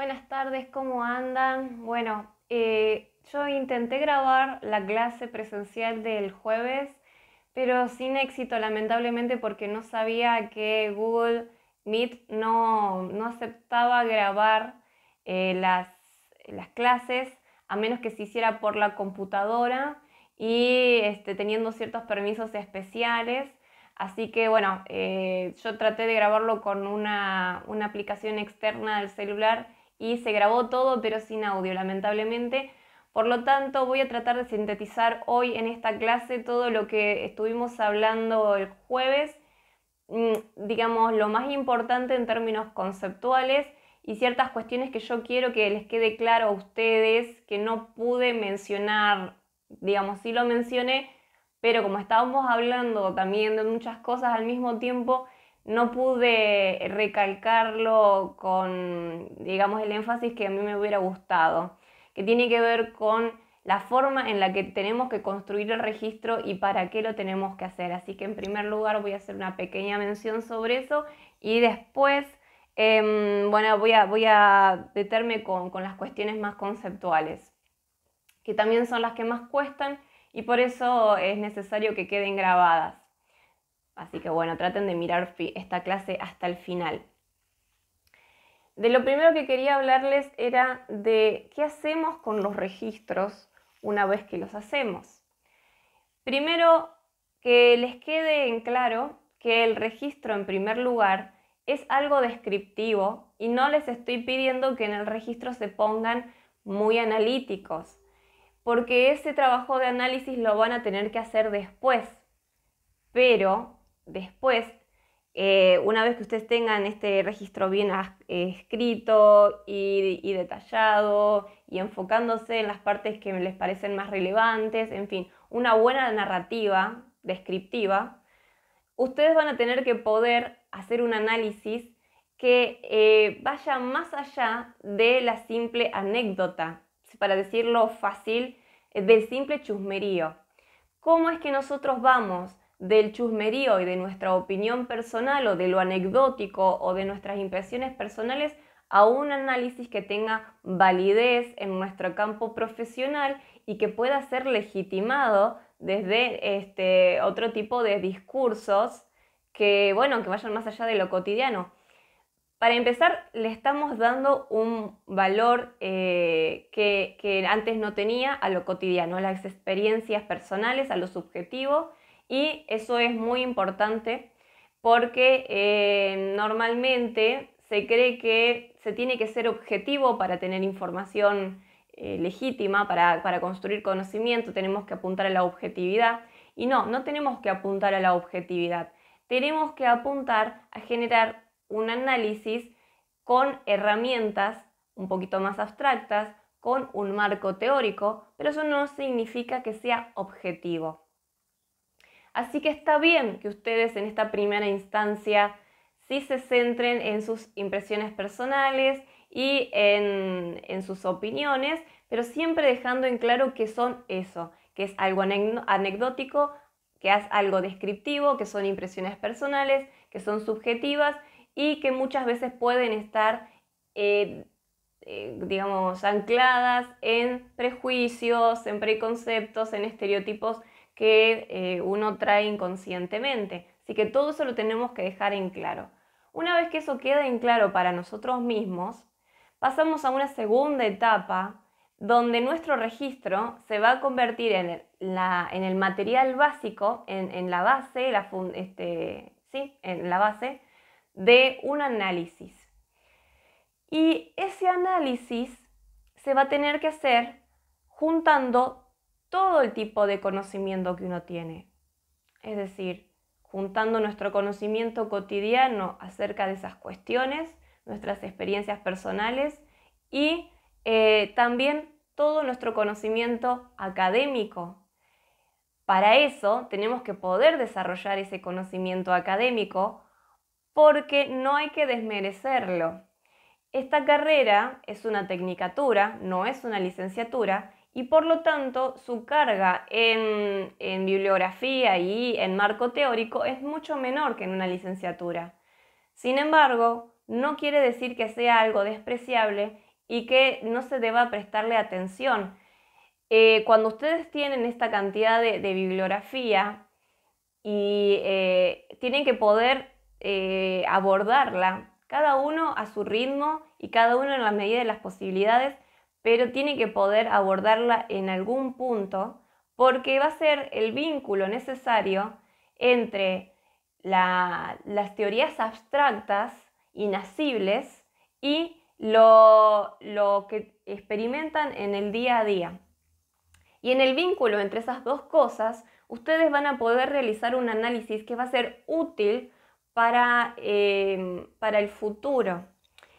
Buenas tardes, ¿cómo andan? Bueno, yo intenté grabar la clase presencial del jueves, pero sin éxito, lamentablemente, porque no sabía que Google Meet no aceptaba grabar las clases a menos que se hiciera por la computadora y teniendo ciertos permisos especiales. Así que bueno, yo traté de grabarlo con una aplicación externa del celular y se grabó todo pero sin audio, lamentablemente. Por lo tanto, voy a tratar de sintetizar hoy en esta clase todo lo que estuvimos hablando el jueves, digamos, lo más importante en términos conceptuales y ciertas cuestiones que yo quiero que les quede claro a ustedes que no pude mencionar, digamos, sí lo mencioné, pero como estábamos hablando también de muchas cosas al mismo tiempo, no pude recalcarlo con, digamos, el énfasis que a mí me hubiera gustado, que tiene que ver con la forma en la que tenemos que construir el registro y para qué lo tenemos que hacer. Así que en primer lugar voy a hacer una pequeña mención sobre eso y después, bueno, voy a detenerme con las cuestiones más conceptuales, que también son las que más cuestan y por eso es necesario que queden grabadas. Así que bueno, traten de mirar esta clase hasta el final. De lo primero que quería hablarles era de qué hacemos con los registros una vez que los hacemos. Primero, que les quede en claro que el registro, en primer lugar, es algo descriptivo y no les estoy pidiendo que en el registro se pongan muy analíticos, porque ese trabajo de análisis lo van a tener que hacer después. Pero después, una vez que ustedes tengan este registro bien escrito y detallado y enfocándose en las partes que les parecen más relevantes, en fin, una buena narrativa descriptiva, ustedes van a tener que poder hacer un análisis que vaya más allá de la simple anécdota, para decirlo fácil, del simple chusmerío. ¿Cómo es que nosotros vamos del chusmerío y de nuestra opinión personal o de lo anecdótico o de nuestras impresiones personales a un análisis que tenga validez en nuestro campo profesional y que pueda ser legitimado desde otro tipo de discursos que, bueno, que vayan más allá de lo cotidiano? Para empezar, le estamos dando un valor que antes no tenía a lo cotidiano, a las experiencias personales, a lo subjetivo, y eso es muy importante porque normalmente se cree que se tiene que ser objetivo para tener información legítima, para construir conocimiento, tenemos que apuntar a la objetividad, y no tenemos que apuntar a la objetividad, tenemos que apuntar a generar un análisis con herramientas un poquito más abstractas, con un marco teórico, pero eso no significa que sea objetivo. Así que está bien que ustedes en esta primera instancia sí se centren en sus impresiones personales y en sus opiniones, pero siempre dejando en claro que son eso, que es algo anecdótico, que es algo descriptivo, que son impresiones personales, que son subjetivas y que muchas veces pueden estar, digamos, ancladas en prejuicios, en preconceptos, en estereotipos que uno trae inconscientemente. Así que todo eso lo tenemos que dejar en claro. Una vez que eso queda en claro para nosotros mismos, pasamos a una segunda etapa donde nuestro registro se va a convertir en el material básico, en la base, en la base de un análisis. Y ese análisis se va a tener que hacer juntando todo el tipo de conocimiento que uno tiene. Es decir, juntando nuestro conocimiento cotidiano acerca de esas cuestiones, nuestras experiencias personales y también todo nuestro conocimiento académico. Para eso tenemos que poder desarrollar ese conocimiento académico porque no hay que desmerecerlo. Esta carrera es una tecnicatura, no es una licenciatura, y por lo tanto su carga en bibliografía y en marco teórico es mucho menor que en una licenciatura. Sin embargo, no quiere decir que sea algo despreciable y que no se deba prestarle atención. Cuando ustedes tienen esta cantidad de bibliografía y tienen que poder abordarla, cada uno a su ritmo y cada uno en la medida de las posibilidades, pero tienen que poder abordarla en algún punto, porque va a ser el vínculo necesario entre las teorías abstractas, inacibles, y lo que experimentan en el día a día. Y en el vínculo entre esas dos cosas, ustedes van a poder realizar un análisis que va a ser útil para el futuro.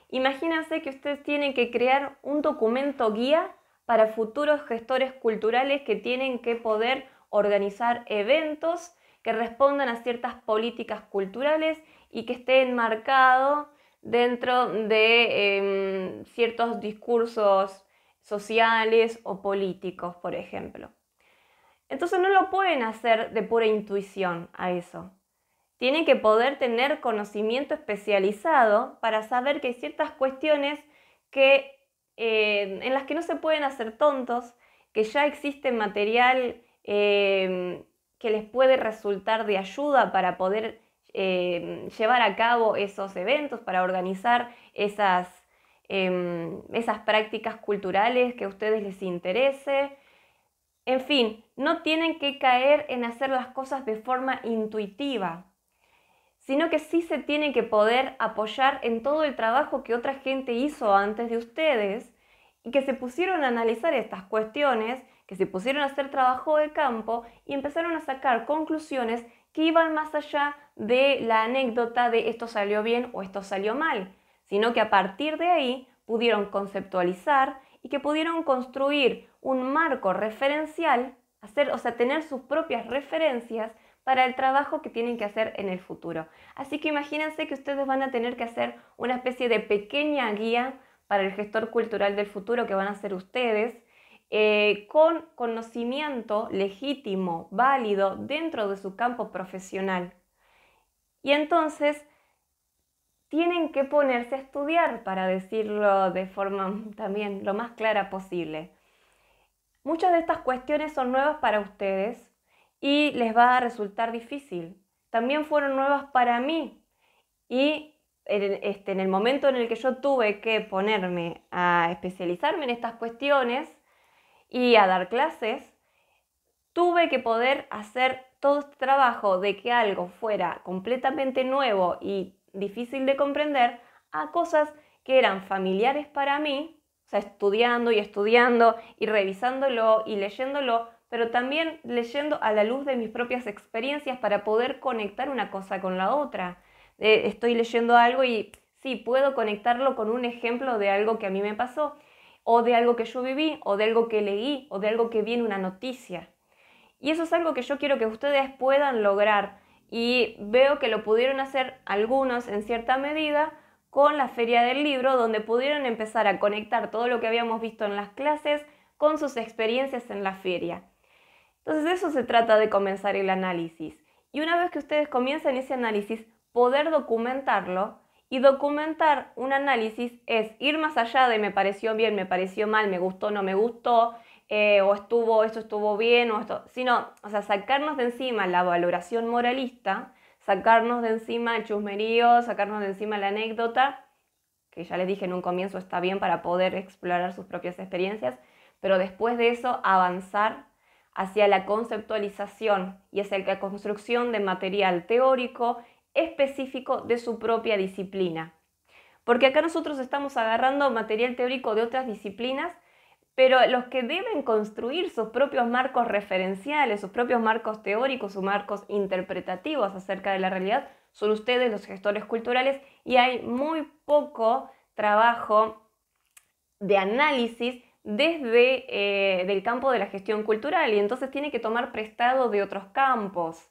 Imagínense que ustedes tienen que crear un documento guía para futuros gestores culturales que tienen que poder organizar eventos que respondan a ciertas políticas culturales y que esté enmarcado dentro de ciertos discursos sociales o políticos, por ejemplo. Entonces no lo pueden hacer de pura intuición a eso. Tienen que poder tener conocimiento especializado para saber que hay ciertas cuestiones en las que no se pueden hacer tontos, que ya existe material que les puede resultar de ayuda para poder llevar a cabo esos eventos, para organizar esas prácticas culturales que a ustedes les interese. En fin, no tienen que caer en hacer las cosas de forma intuitiva, sino que sí se tienen que poder apoyar en todo el trabajo que otra gente hizo antes de ustedes y que se pusieron a analizar estas cuestiones, que se pusieron a hacer trabajo de campo y empezaron a sacar conclusiones que iban más allá de la anécdota de esto salió bien o esto salió mal, sino que a partir de ahí pudieron conceptualizar y que pudieron construir un marco referencial, tener sus propias referencias para el trabajo que tienen que hacer en el futuro. Así que imagínense que ustedes van a tener que hacer una especie de pequeña guía para el gestor cultural del futuro que van a ser ustedes, con conocimiento legítimo, válido dentro de su campo profesional. Y entonces tienen que ponerse a estudiar, para decirlo de forma también lo más clara posible. Muchas de estas cuestiones son nuevas para ustedes y les va a resultar difícil. También fueron nuevas para mí y en el momento en el que yo tuve que ponerme a especializarme en estas cuestiones y a dar clases, tuve que poder hacer todo este trabajo de que algo fuera completamente nuevo y difícil de comprender a cosas que eran familiares para mí, o sea, estudiando y revisándolo y leyéndolo, pero también leyendo a la luz de mis propias experiencias para poder conectar una cosa con la otra. Estoy leyendo algo y sí, puedo conectarlo con un ejemplo de algo que a mí me pasó, o de algo que yo viví, o de algo que leí, o de algo que vi en una noticia. Y eso es algo que yo quiero que ustedes puedan lograr, y veo que lo pudieron hacer algunos en cierta medida con la Feria del Libro, donde pudieron empezar a conectar todo lo que habíamos visto en las clases con sus experiencias en la feria. Entonces de eso se trata de comenzar el análisis. Y una vez que ustedes comiencen ese análisis, poder documentarlo. Y documentar un análisis es ir más allá de me pareció bien, me pareció mal, me gustó, no me gustó, o esto estuvo bien, sino, sacarnos de encima la valoración moralista, sacarnos de encima el chusmerío, sacarnos de encima la anécdota, que ya les dije en un comienzo está bien para poder explorar sus propias experiencias, pero después de eso avanzar hacia la conceptualización y hacia la construcción de material teórico específico de su propia disciplina. Porque acá nosotros estamos agarrando material teórico de otras disciplinas, pero los que deben construir sus propios marcos referenciales, sus propios marcos teóricos, sus marcos interpretativos acerca de la realidad, son ustedes, los gestores culturales, y hay muy poco trabajo de análisis desde del campo de la gestión cultural, y entonces tiene que tomar prestado de otros campos.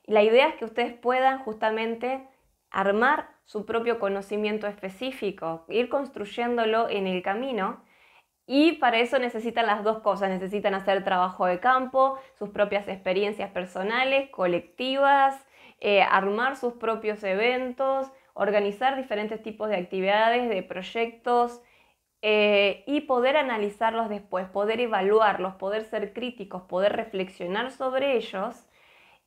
La idea es que ustedes puedan justamente armar su propio conocimiento específico, ir construyéndolo en el camino, y para eso necesitan las dos cosas, necesitan hacer trabajo de campo, sus propias experiencias personales, colectivas, armar sus propios eventos, organizar diferentes tipos de actividades, de proyectos, y poder analizarlos después, poder evaluarlos, poder ser críticos, poder reflexionar sobre ellos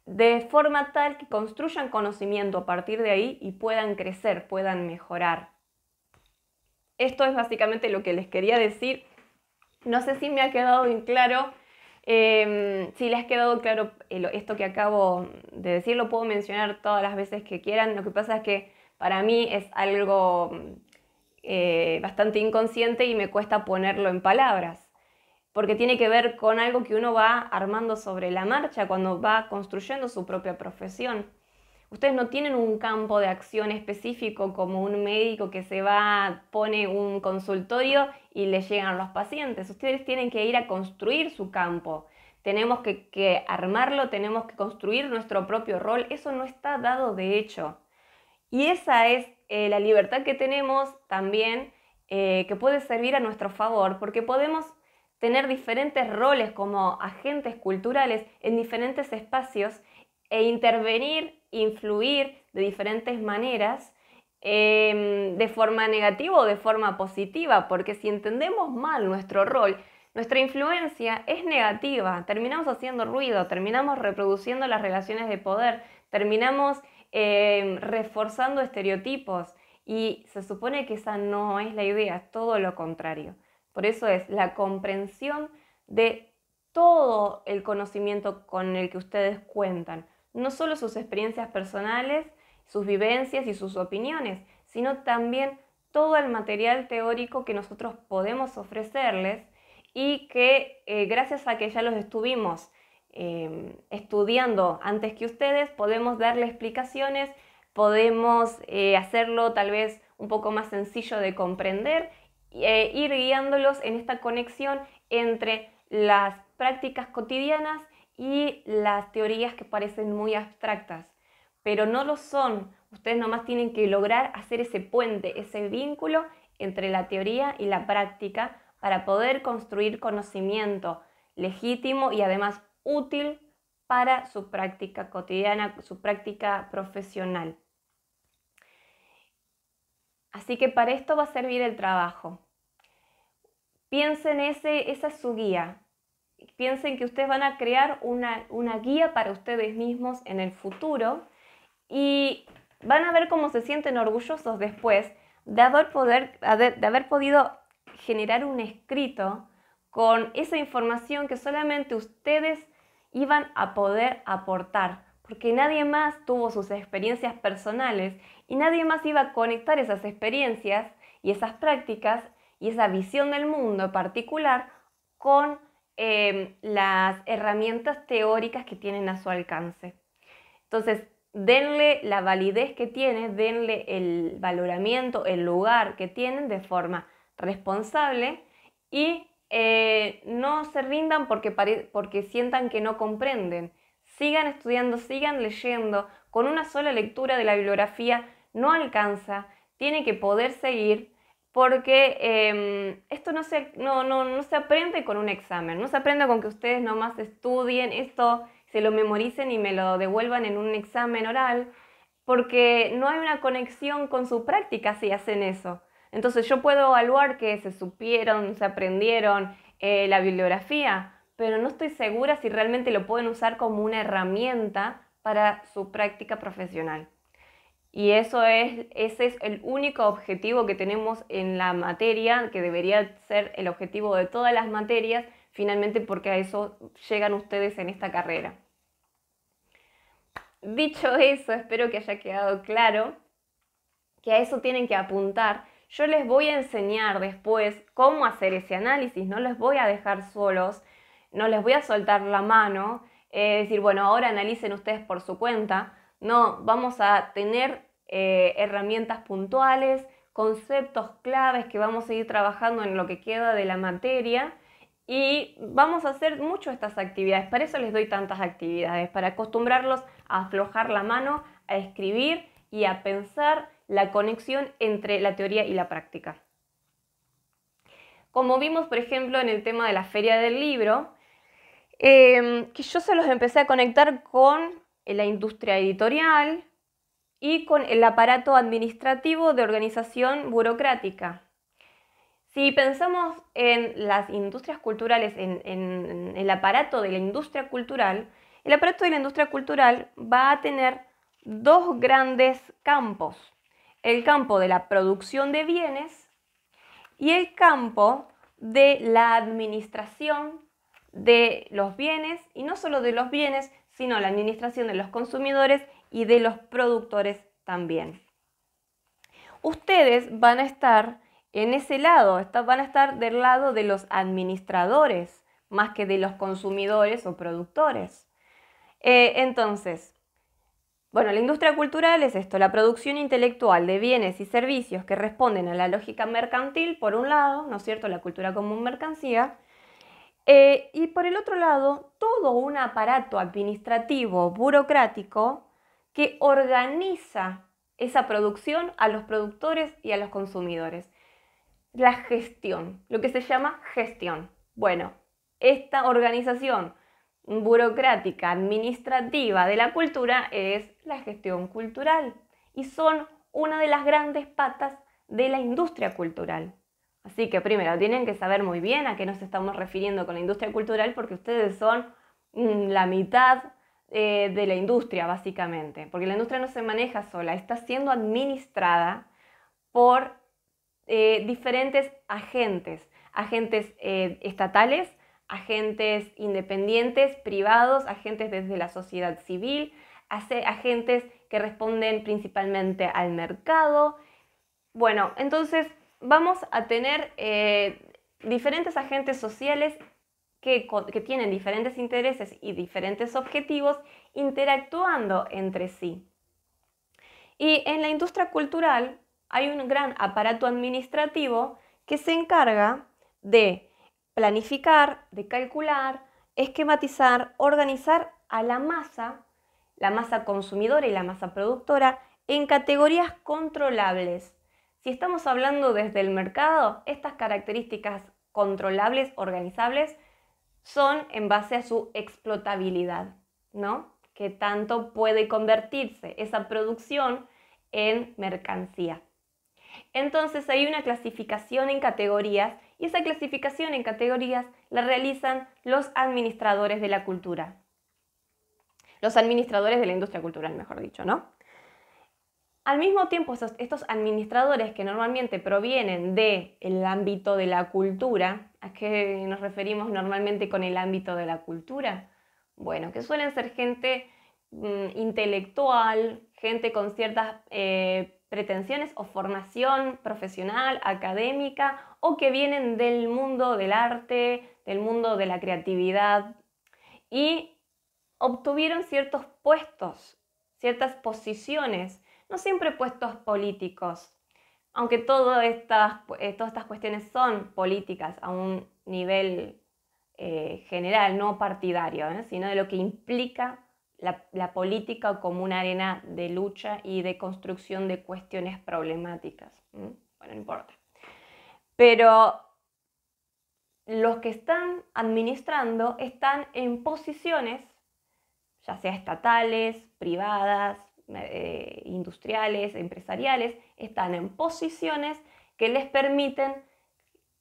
de forma tal que construyan conocimiento a partir de ahí y puedan crecer, puedan mejorar. Esto es básicamente lo que les quería decir. No sé si me ha quedado bien claro. Si les ha quedado claro esto que acabo de decir, lo puedo mencionar todas las veces que quieran. Lo que pasa es que para mí es algo bastante inconsciente y me cuesta ponerlo en palabras, porque tiene que ver con algo que uno va armando sobre la marcha cuando va construyendo su propia profesión. Ustedes no tienen un campo de acción específico como un médico que se va, pone un consultorio y le llegan los pacientes. Ustedes tienen que ir a construir su campo. Tenemos que armarlo, tenemos que construir nuestro propio rol. Eso no está dado de hecho. Y esa es la libertad que tenemos también, que puede servir a nuestro favor, porque podemos tener diferentes roles como agentes culturales en diferentes espacios e intervenir, influir de diferentes maneras, de forma negativa o de forma positiva, porque si entendemos mal nuestro rol, nuestra influencia es negativa, terminamos haciendo ruido, terminamos reproduciendo las relaciones de poder, terminamos reforzando estereotipos y se supone que esa no es la idea, es todo lo contrario. Por eso es la comprensión de todo el conocimiento con el que ustedes cuentan, no solo sus experiencias personales, sus vivencias y sus opiniones, sino también todo el material teórico que nosotros podemos ofrecerles y que gracias a que ya los estuvimos estudiando antes que ustedes, podemos darle explicaciones, podemos hacerlo tal vez un poco más sencillo de comprender, ir guiándolos en esta conexión entre las prácticas cotidianas y las teorías que parecen muy abstractas, pero no lo son. Ustedes nomás tienen que lograr hacer ese puente, ese vínculo entre la teoría y la práctica para poder construir conocimiento legítimo y además útil para su práctica cotidiana, su práctica profesional. Así que para esto va a servir el trabajo. Piensen esa es su guía. Piensen que ustedes van a crear una guía para ustedes mismos en el futuro y van a ver cómo se sienten orgullosos después de haber podido generar un escrito con esa información que solamente ustedes iban a poder aportar, porque nadie más tuvo sus experiencias personales y nadie más iba a conectar esas experiencias y esas prácticas y esa visión del mundo particular con las herramientas teóricas que tienen a su alcance. Entonces, denle la validez que tiene, denle el valoramiento, el lugar que tienen de forma responsable y no se rindan porque sientan que no comprenden. Sigan estudiando, sigan leyendo. Con una sola lectura de la bibliografía no alcanza, tiene que poder seguir porque esto no se aprende con un examen, no se aprende con que ustedes nomás estudien esto, se lo memoricen y me lo devuelvan en un examen oral, porque no hay una conexión con su práctica si hacen eso. Entonces yo puedo evaluar que se supieron, se aprendieron la bibliografía, pero no estoy segura si realmente lo pueden usar como una herramienta para su práctica profesional. Y ese es el único objetivo que tenemos en la materia, que debería ser el objetivo de todas las materias, finalmente porque a eso llegan ustedes en esta carrera. Dicho eso, espero que haya quedado claro que a eso tienen que apuntar. Yo les voy a enseñar después cómo hacer ese análisis, no les voy a dejar solos, no les voy a soltar la mano, decir, bueno, ahora analicen ustedes por su cuenta. No, vamos a tener herramientas puntuales, conceptos claves que vamos a ir trabajando en lo que queda de la materia y vamos a hacer mucho estas actividades. Para eso les doy tantas actividades, para acostumbrarlos a aflojar la mano, a escribir y a pensar la conexión entre la teoría y la práctica. Como vimos, por ejemplo, en el tema de la Feria del Libro, que yo se los empecé a conectar con la industria editorial y con el aparato administrativo de organización burocrática. Si pensamos en las industrias culturales, en el aparato de la industria cultural, el aparato de la industria cultural va a tener dos grandes campos. El campo de la producción de bienes y el campo de la administración de los bienes, y no solo de los bienes, sino la administración de los consumidores y de los productores también. Ustedes van a estar en ese lado, van a estar del lado de los administradores, más que de los consumidores o productores. Entonces, bueno, la industria cultural es esto, la producción intelectual de bienes y servicios que responden a la lógica mercantil, por un lado, ¿no es cierto?, la cultura como mercancía, y por el otro lado, todo un aparato administrativo, burocrático, que organiza esa producción a los productores y a los consumidores. La gestión, lo que se llama gestión. Bueno, esta organización burocrática, administrativa de la cultura es la gestión cultural y son una de las grandes patas de la industria cultural. Así que primero tienen que saber muy bien a qué nos estamos refiriendo con la industria cultural porque ustedes son la mitad de la industria básicamente, porque la industria no se maneja sola, está siendo administrada por diferentes agentes, agentes estatales, agentes independientes, privados, agentes desde la sociedad civil, agentes que responden principalmente al mercado. Bueno, entonces vamos a tener diferentes agentes sociales que tienen diferentes intereses y diferentes objetivos interactuando entre sí. Y en la industria cultural hay un gran aparato administrativo que se encarga de planificar, de calcular, esquematizar, organizar a la masa consumidora y la masa productora, en categorías controlables. Si estamos hablando desde el mercado, estas características controlables, organizables, son en base a su explotabilidad, ¿no? Que tanto puede convertirse esa producción en mercancía. Entonces hay una clasificación en categorías y esa clasificación en categorías la realizan los administradores de la cultura. Los administradores de la industria cultural, mejor dicho, ¿no? Al mismo tiempo, estos administradores que normalmente provienen del ámbito de la cultura, ¿a qué nos referimos normalmente con el ámbito de la cultura? Bueno, que suelen ser gente intelectual, gente con ciertas pretensiones o formación profesional, académica, o que vienen del mundo del arte, del mundo de la creatividad, y obtuvieron ciertos puestos, ciertas posiciones, no siempre puestos políticos, aunque todas estas cuestiones son políticas a un nivel general, no partidario, sino de lo que implica la política como una arena de lucha y de construcción de cuestiones problemáticas. Bueno, no importa. Pero los que están administrando están en posiciones, ya sea estatales, privadas, industriales, empresariales, están en posiciones que les permiten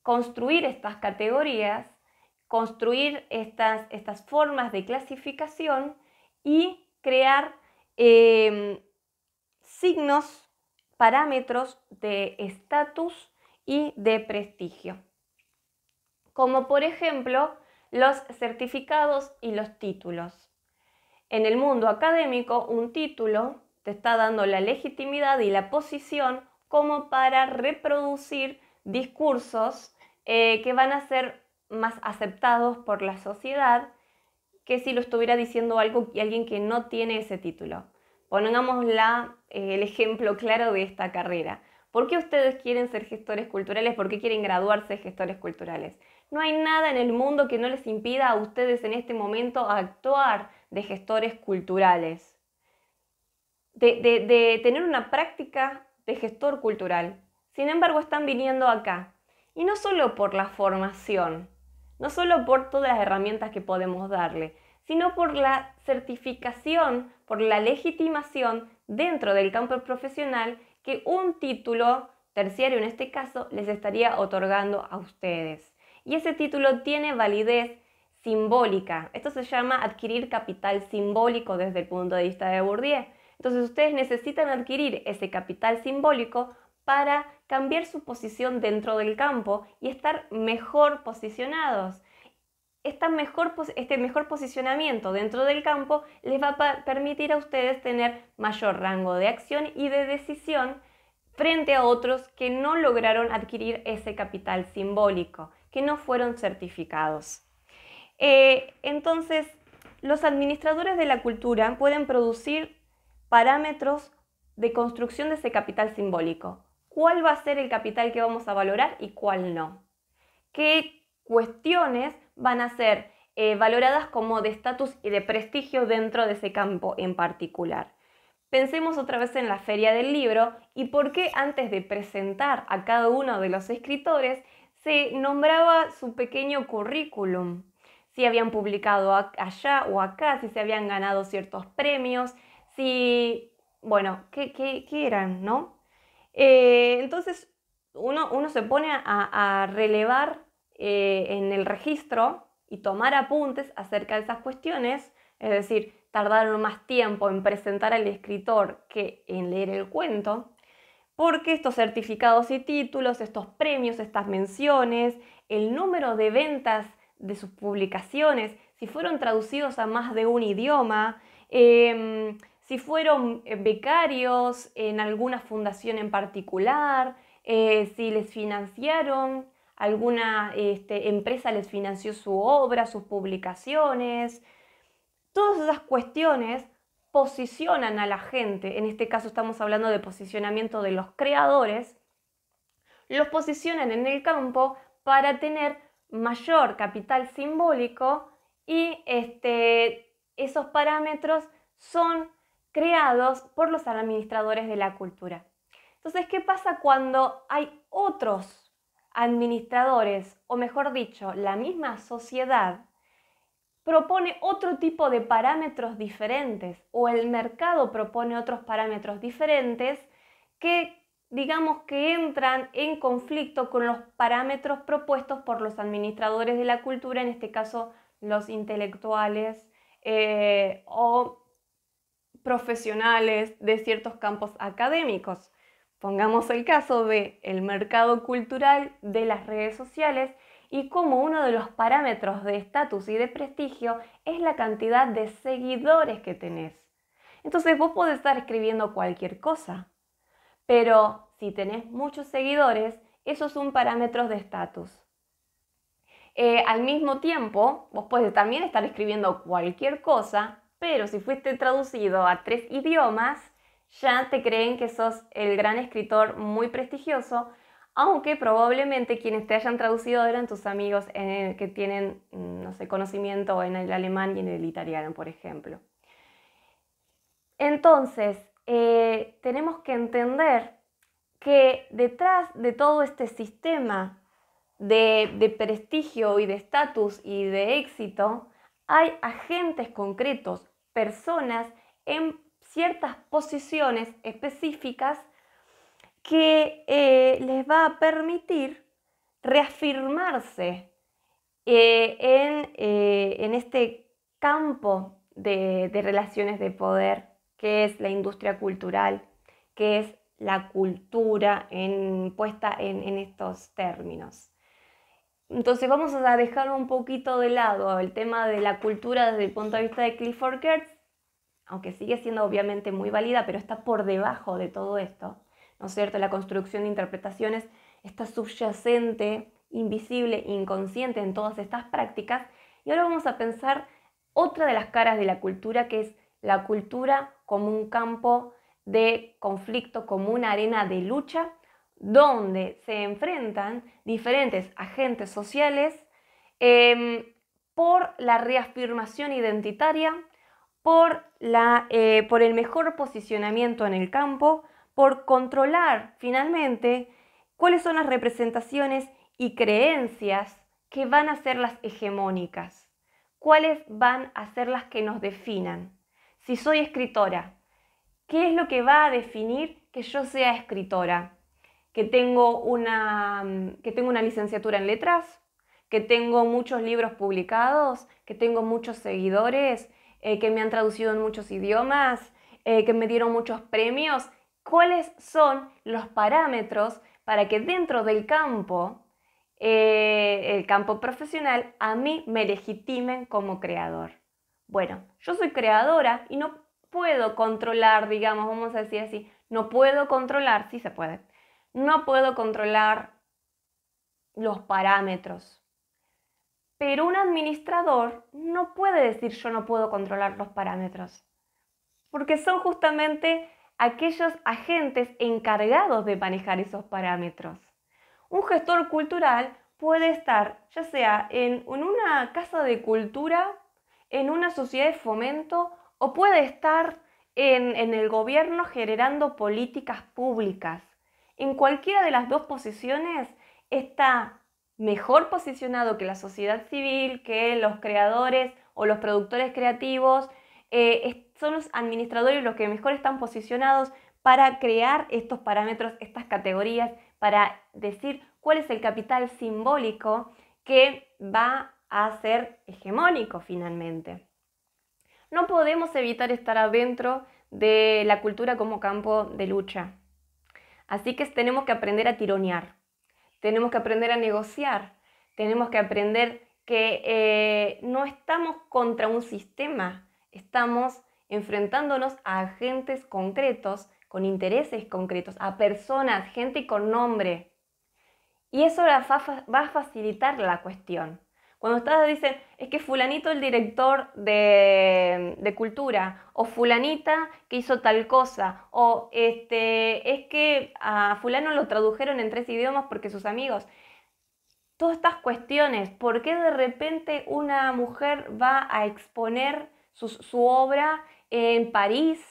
construir estas categorías, construir estas formas de clasificación y crear signos, parámetros de estatus y de prestigio. Como por ejemplo los certificados y los títulos. En el mundo académico, un título te está dando la legitimidad y la posición como para reproducir discursos que van a ser más aceptados por la sociedad que si lo estuviera diciendo alguien que no tiene ese título. Pongamos el ejemplo claro de esta carrera. ¿Por qué ustedes quieren ser gestores culturales? ¿Por qué quieren graduarse de gestores culturales? No hay nada en el mundo que no les impida a ustedes en este momento actuar de gestores culturales, de tener una práctica de gestor cultural. Sin embargo, están viniendo acá. Y no solo por la formación, no solo por todas las herramientas que podemos darle, sino por la certificación, por la legitimación dentro del campo profesional que un título terciario en este caso les estaría otorgando a ustedes. Y ese título tiene validez simbólica. Esto se llama adquirir capital simbólico desde el punto de vista de Bourdieu. Entonces ustedes necesitan adquirir ese capital simbólico para cambiar su posición dentro del campo y estar mejor posicionados. Este mejor posicionamiento dentro del campo les va a permitir a ustedes tener mayor rango de acción y de decisión frente a otros que no lograron adquirir ese capital simbólico, que no fueron certificados. Entonces, los administradores de la cultura pueden producir parámetros de construcción de ese capital simbólico. ¿Cuál va a ser el capital que vamos a valorar y cuál no? ¿Qué cuestiones van a ser valoradas como de estatus y de prestigio dentro de ese campo en particular? Pensemos otra vez en la Feria del Libro y por qué antes de presentar a cada uno de los escritores se nombraba su pequeño currículum, si habían publicado allá o acá, si se habían ganado ciertos premios, bueno, qué eran, ¿no? Entonces uno se pone a relevar en el registro y tomar apuntes acerca de esas cuestiones, es decir, tardaron más tiempo en presentar al escritor que en leer el cuento, porque estos certificados y títulos, estos premios, estas menciones, el número de ventas de sus publicaciones, si fueron traducidos a más de un idioma, si fueron becarios en alguna fundación en particular, si les financiaron, alguna empresa les financió su obra, sus publicaciones. Todas esas cuestiones posicionan a la gente, en este caso estamos hablando de posicionamiento de los creadores, los posicionan en el campo para tener mayor capital simbólico y esos parámetros son creados por los administradores de la cultura. Entonces, ¿qué pasa cuando hay otros administradores, o mejor dicho, la misma sociedad propone otro tipo de parámetros diferentes o el mercado propone otros parámetros diferentes que digamos que entran en conflicto con los parámetros propuestos por los administradores de la cultura, en este caso los intelectuales o profesionales de ciertos campos académicos? Pongamos el caso del mercado cultural de las redes sociales y como uno de los parámetros de estatus y de prestigio es la cantidad de seguidores que tenés. Entonces vos podés estar escribiendo cualquier cosa, pero si tenés muchos seguidores, eso es un parámetro de estatus. Al mismo tiempo, vos podés también estar escribiendo cualquier cosa, pero si fuiste traducido a 3 idiomas, ya te creen que sos el gran escritor muy prestigioso, aunque probablemente quienes te hayan traducido eran tus amigos que tienen, no sé, conocimiento en el alemán y en el italiano, por ejemplo. Entonces, tenemos que entender que detrás de todo este sistema de prestigio y de estatus y de éxito, hay agentes concretos, personas en ciertas posiciones específicas que les va a permitir reafirmarse en este campo de relaciones de poder que es la industria cultural, que es la cultura puesta en estos términos. Entonces vamos a dejar un poquito de lado el tema de la cultura desde el punto de vista de Clifford Geertz, aunque sigue siendo obviamente muy válida, pero está por debajo de todo esto, ¿no es cierto? La construcción de interpretaciones está subyacente, invisible, inconsciente en todas estas prácticas. Y ahora vamos a pensar otra de las caras de la cultura, que es la cultura como un campo de conflicto, como una arena de lucha, donde se enfrentan diferentes agentes sociales por la reafirmación identitaria, por el mejor posicionamiento en el campo, por controlar finalmente cuáles son las representaciones y creencias que van a ser las hegemónicas, cuáles van a ser las que nos definan. Si soy escritora, ¿qué es lo que va a definir que yo sea escritora? que tengo una licenciatura en letras, que tengo muchos libros publicados, que tengo muchos seguidores, que me han traducido en muchos idiomas, que me dieron muchos premios. ¿Cuáles son los parámetros para que dentro del campo, el campo profesional, a mí me legitimen como creador? Bueno, yo soy creadora y no puedo controlar, digamos, vamos a decir así, no puedo controlar, sí se puede, no puedo controlar los parámetros. Pero un administrador no puede decir yo no puedo controlar los parámetros, porque son justamente aquellos agentes encargados de manejar esos parámetros. Un gestor cultural puede estar ya sea en una casa de cultura, en una sociedad de fomento, o puede estar en el gobierno generando políticas públicas. En cualquiera de las dos posiciones está mejor posicionado que la sociedad civil, que los creadores o los productores creativos. Son los administradores los que mejor están posicionados para crear estos parámetros, estas categorías, para decir cuál es el capital simbólico que va a ser hegemónico finalmente. No podemos evitar estar adentro de la cultura como campo de lucha. Así que tenemos que aprender a tironear, tenemos que aprender a negociar, tenemos que aprender que no estamos contra un sistema, estamos enfrentándonos a agentes concretos, con intereses concretos, a personas, gente con nombre. Y eso va a facilitar la cuestión. Cuando ustedes dicen, es que fulanito el director de cultura, o fulanita que hizo tal cosa, o es que a fulano lo tradujeron en 3 idiomas porque sus amigos. Todas estas cuestiones, ¿por qué de repente una mujer va a exponer su obra en París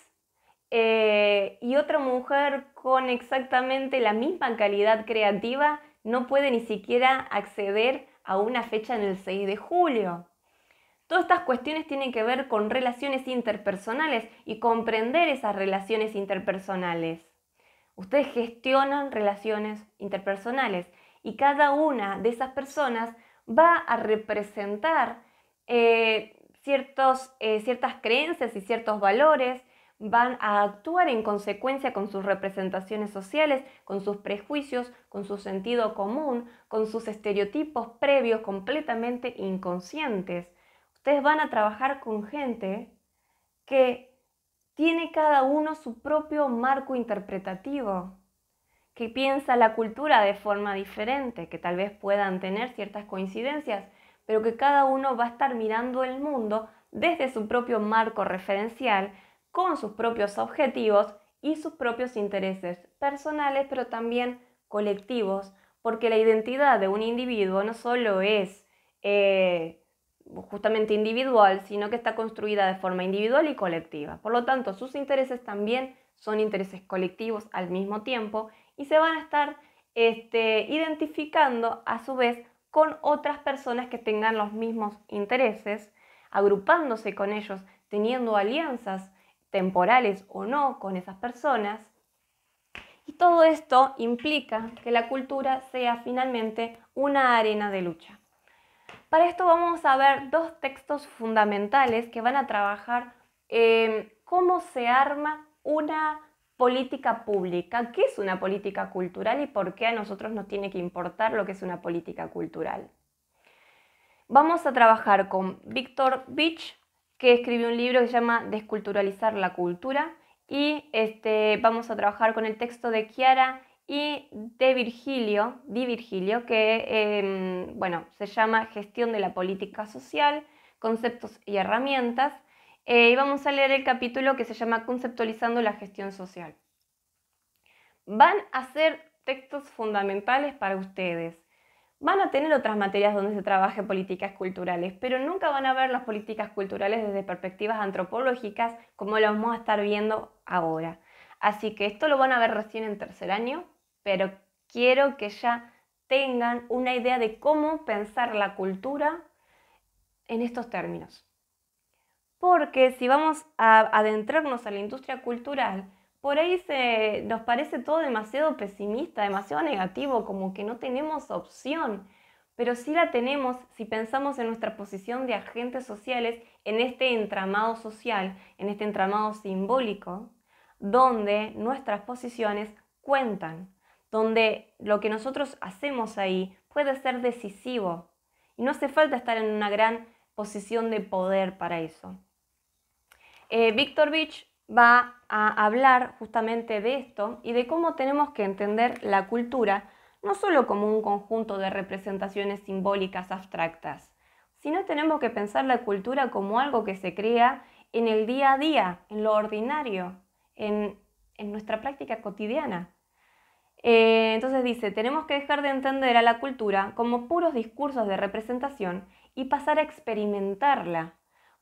y otra mujer con exactamente la misma calidad creativa no puede ni siquiera acceder a una fecha en el 6 de julio? Todas estas cuestiones tienen que ver con relaciones interpersonales y comprender esas relaciones interpersonales. Ustedes gestionan relaciones interpersonales y cada una de esas personas va a representar ciertas creencias y ciertos valores, van a actuar en consecuencia con sus representaciones sociales, con sus prejuicios, con su sentido común, con sus estereotipos previos completamente inconscientes. Ustedes van a trabajar con gente que tiene cada uno su propio marco interpretativo, que piensa la cultura de forma diferente, que tal vez puedan tener ciertas coincidencias, pero que cada uno va a estar mirando el mundo desde su propio marco referencial, con sus propios objetivos y sus propios intereses personales, pero también colectivos, porque la identidad de un individuo no solo es justamente individual, sino que está construida de forma individual y colectiva. Por lo tanto, sus intereses también son intereses colectivos al mismo tiempo y se van a estar identificando a su vez con otras personas que tengan los mismos intereses, agrupándose con ellos, teniendo alianzas temporales o no con esas personas. Y todo esto implica que la cultura sea finalmente una arena de lucha. Para esto vamos a ver 2 textos fundamentales que van a trabajar cómo se arma una política pública. ¿Qué es una política cultural y por qué a nosotros nos tiene que importar lo que es una política cultural? Vamos a trabajar con Víctor Vich, que escribió un libro que se llama Desculturalizar la cultura, y vamos a trabajar con el texto de Chiara y Di Virgilio, que se llama Gestión de la política social, conceptos y herramientas, y vamos a leer el capítulo que se llama Conceptualizando la gestión social. Van a ser textos fundamentales para ustedes. Van a tener otras materias donde se trabaje políticas culturales, pero nunca van a ver las políticas culturales desde perspectivas antropológicas como lo vamos a estar viendo ahora. Así que esto lo van a ver recién en 3er año, pero quiero que ya tengan una idea de cómo pensar la cultura en estos términos. Porque si vamos a adentrarnos a la industria cultural, por ahí nos parece todo demasiado pesimista, demasiado negativo, como que no tenemos opción, pero sí la tenemos si pensamos en nuestra posición de agentes sociales en este entramado social, en este entramado simbólico, donde nuestras posiciones cuentan, donde lo que nosotros hacemos ahí puede ser decisivo y no hace falta estar en una gran posición de poder para eso. Víctor Vich va a hablar justamente de esto y de cómo tenemos que entender la cultura no solo como un conjunto de representaciones simbólicas abstractas, sino tenemos que pensar la cultura como algo que se crea en el día a día, en lo ordinario, en nuestra práctica cotidiana. Entonces dice, tenemos que dejar de entender a la cultura como puros discursos de representación y pasar a experimentarla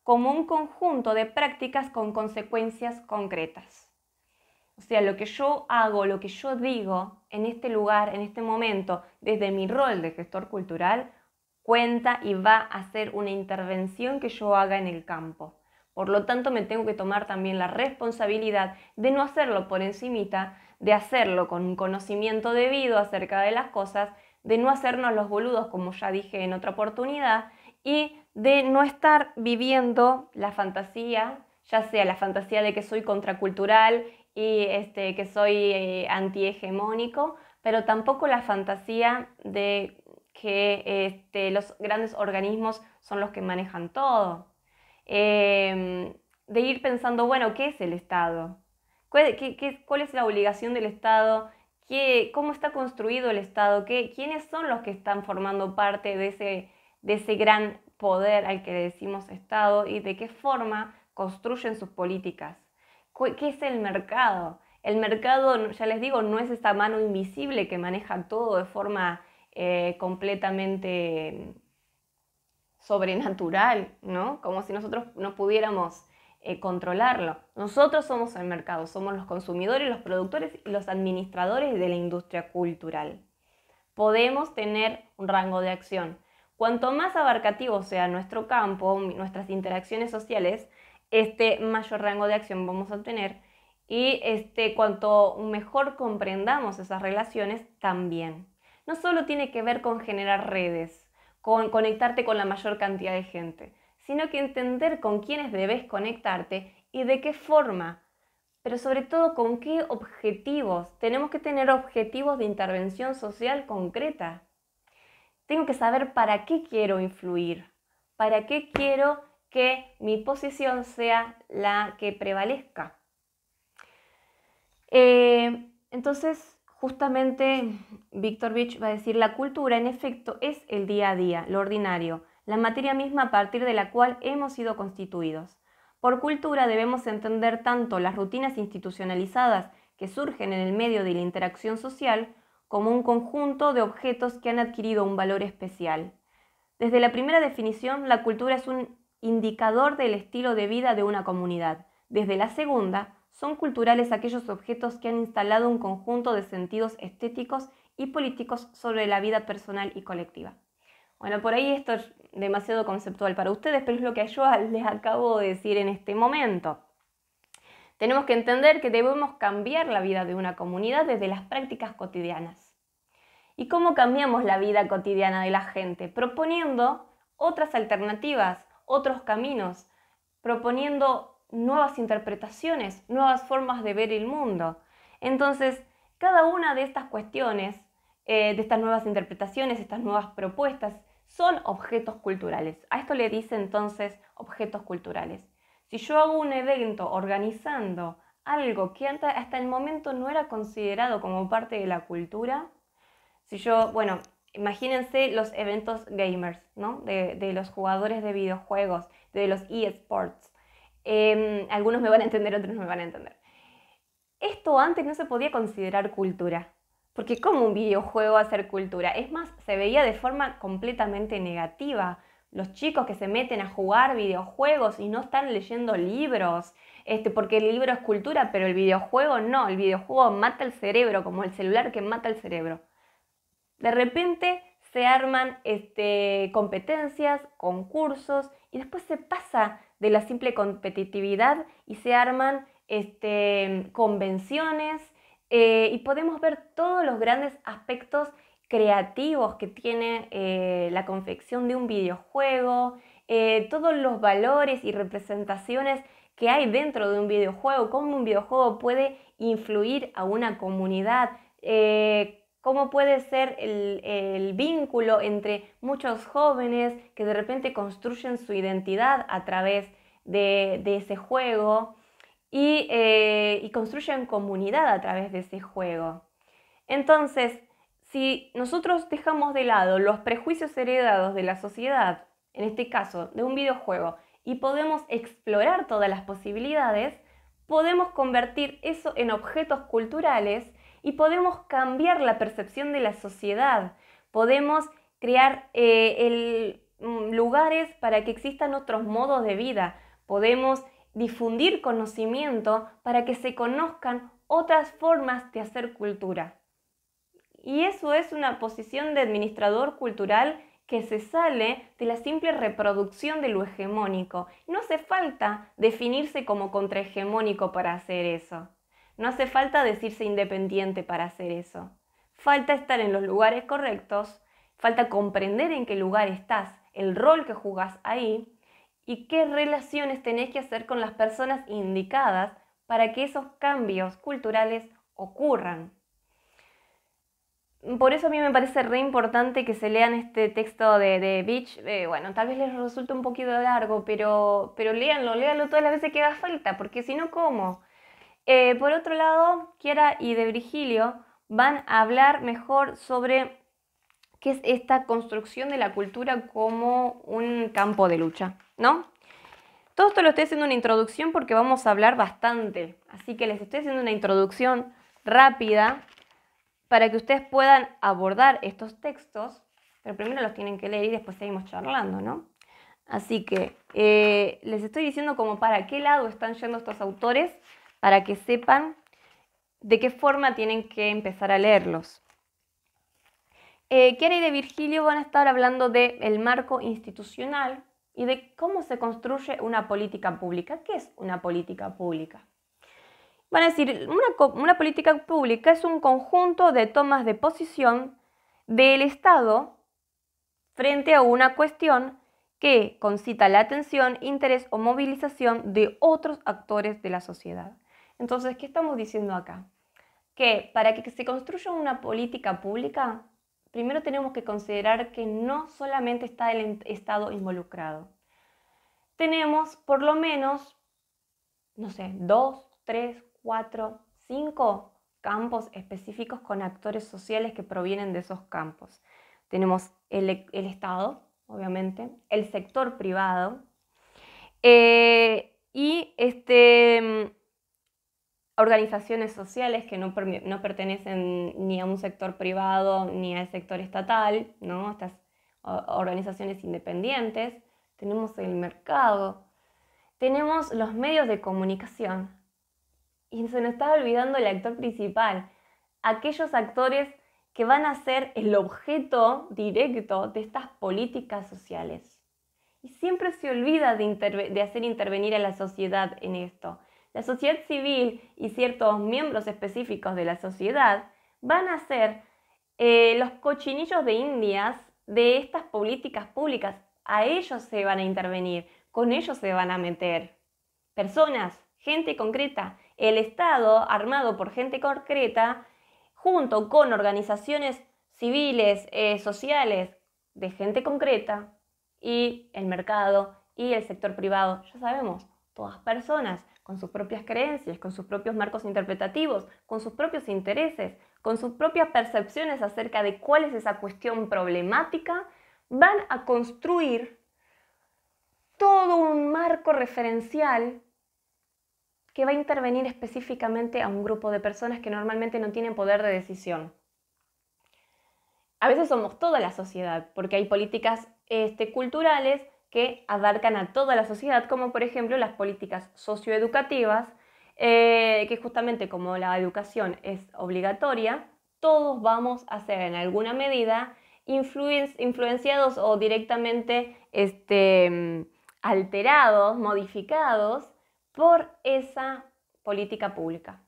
como un conjunto de prácticas con consecuencias concretas. O sea, lo que yo hago, lo que yo digo en este lugar, en este momento, desde mi rol de gestor cultural, cuenta y va a ser una intervención que yo haga en el campo. Por lo tanto, me tengo que tomar también la responsabilidad de no hacerlo por encimita, de hacerlo con un conocimiento debido acerca de las cosas, de no hacernos los boludos, como ya dije en otra oportunidad, y de no estar viviendo la fantasía, ya sea la fantasía de que soy contracultural y que soy antihegemónico, pero tampoco la fantasía de que los grandes organismos son los que manejan todo. De ir pensando, bueno, ¿qué es el Estado? ¿Cuál es la obligación del Estado? ¿Cómo está construido el Estado? ¿Quiénes son los que están formando parte de ese gran poder al que le decimos Estado? ¿Y de qué forma construyen sus políticas? ¿Qué es el mercado? El mercado, ya les digo, no es esta mano invisible que maneja todo de forma completamente sobrenatural, ¿no? Como si nosotros no pudiéramos controlarlo. Nosotros somos el mercado, somos los consumidores, los productores y los administradores de la industria cultural. Podemos tener un rango de acción. Cuanto más abarcativo sea nuestro campo, nuestras interacciones sociales, mayor rango de acción vamos a tener y cuanto mejor comprendamos esas relaciones, también. No solo tiene que ver con generar redes, con conectarte con la mayor cantidad de gente, sino que entender con quiénes debes conectarte y de qué forma, pero sobre todo con qué objetivos. Tenemos que tener objetivos de intervención social concreta. Tengo que saber para qué quiero influir, para qué quiero que mi posición sea la que prevalezca. Entonces, justamente Víctor Vich va a decir, la cultura en efecto es el día a día, lo ordinario, la materia misma a partir de la cual hemos sido constituidos. Por cultura debemos entender tanto las rutinas institucionalizadas que surgen en el medio de la interacción social, como un conjunto de objetos que han adquirido un valor especial. Desde la primera definición, la cultura es un indicador del estilo de vida de una comunidad. Desde la segunda, son culturales aquellos objetos que han instalado un conjunto de sentidos estéticos y políticos sobre la vida personal y colectiva. Bueno, por ahí esto es demasiado conceptual para ustedes, pero es lo que yo les acabo de decir en este momento. Tenemos que entender que debemos cambiar la vida de una comunidad desde las prácticas cotidianas. ¿Y cómo cambiamos la vida cotidiana de la gente? Proponiendo otras alternativas, otros caminos, proponiendo nuevas interpretaciones, nuevas formas de ver el mundo. Entonces, cada una de estas cuestiones, de estas nuevas interpretaciones, estas nuevas propuestas, son objetos culturales. A esto le dice entonces objetos culturales. Si yo hago un evento organizando algo que hasta el momento no era considerado como parte de la cultura, bueno, imagínense los eventos gamers, ¿no? De los jugadores de videojuegos, de los eSports. Algunos me van a entender, otros no me van a entender. Esto antes no se podía considerar cultura, porque ¿cómo un videojuego va a ser cultura? Es más, se veía de forma completamente negativa. Los chicos que se meten a jugar videojuegos y no están leyendo libros, porque el libro es cultura, pero el videojuego no. El videojuego mata el cerebro, como el celular que mata el cerebro. De repente se arman competencias, concursos y después se pasa de la simple competitividad y se arman convenciones, y podemos ver todos los grandes aspectos creativos que tiene la confección de un videojuego, todos los valores y representaciones que hay dentro de un videojuego, cómo un videojuego puede influir a una comunidad, cómo puede ser el vínculo entre muchos jóvenes que de repente construyen su identidad a través de ese juego y construyen comunidad a través de ese juego. Entonces, si nosotros dejamos de lado los prejuicios heredados de la sociedad, en este caso de un videojuego, y podemos explorar todas las posibilidades, podemos convertir eso en objetos culturales y podemos cambiar la percepción de la sociedad. Podemos crear lugares para que existan otros modos de vida. Podemos difundir conocimiento para que se conozcan otras formas de hacer cultura. Y eso es una posición de administrador cultural que se sale de la simple reproducción de lo hegemónico. No hace falta definirse como contrahegemónico para hacer eso. No hace falta decirse independiente para hacer eso. Falta estar en los lugares correctos, falta comprender en qué lugar estás, el rol que jugás ahí y qué relaciones tenés que hacer con las personas indicadas para que esos cambios culturales ocurran. Por eso a mí me parece re importante que se lean este texto de Beach. Bueno, tal vez les resulte un poquito largo, pero léanlo todas las veces que haga falta, porque si no, ¿cómo? Por otro lado, Chiara y de Virgilio van a hablar mejor sobre qué es esta construcción de la cultura como un campo de lucha, ¿no? Todo esto lo estoy haciendo una introducción porque vamos a hablar bastante, así que les estoy haciendo una introducción rápida para que ustedes puedan abordar estos textos, pero primero los tienen que leer y después seguimos charlando, ¿no? Así que les estoy diciendo como para qué lado están yendo estos autores, para que sepan de qué forma tienen que empezar a leerlos. Chiara y de Virgilio van a estar hablando del marco institucional y de cómo se construye una política pública. ¿Qué es una política pública? Van a decir, una política pública es un conjunto de tomas de posición del Estado frente a una cuestión que concita la atención, interés o movilización de otros actores de la sociedad. Entonces, ¿qué estamos diciendo acá? Que para que se construya una política pública, primero tenemos que considerar que no solamente está el Estado involucrado. Tenemos por lo menos, no sé, 2, 3, 4, 5 campos específicos con actores sociales que provienen de esos campos. Tenemos el Estado, obviamente, el sector privado y organizaciones sociales que no pertenecen ni a un sector privado ni al sector estatal, ¿no? Estas organizaciones independientes. Tenemos el mercado, tenemos los medios de comunicación. Y se nos está olvidando el actor principal, aquellos actores que van a ser el objeto directo de estas políticas sociales. Y siempre se olvida de hacer intervenir a la sociedad en esto. La sociedad civil y ciertos miembros específicos de la sociedad van a ser los cochinillos de indias de estas políticas públicas. A ellos se van a intervenir, con ellos se van a meter. Personas, gente concreta. El Estado, armado por gente concreta, junto con organizaciones civiles, sociales, de gente concreta, y el mercado y el sector privado, ya sabemos, todas personas con sus propias creencias, con sus propios marcos interpretativos, con sus propios intereses, con sus propias percepciones acerca de cuál es esa cuestión problemática, van a construir todo un marco referencial que va a intervenir específicamente a un grupo de personas que normalmente no tienen poder de decisión. A veces somos toda la sociedad, porque hay políticas culturales que abarcan a toda la sociedad, como por ejemplo las políticas socioeducativas, que justamente como la educación es obligatoria, todos vamos a ser en alguna medida influenciados o directamente alterados, modificados por esa política pública.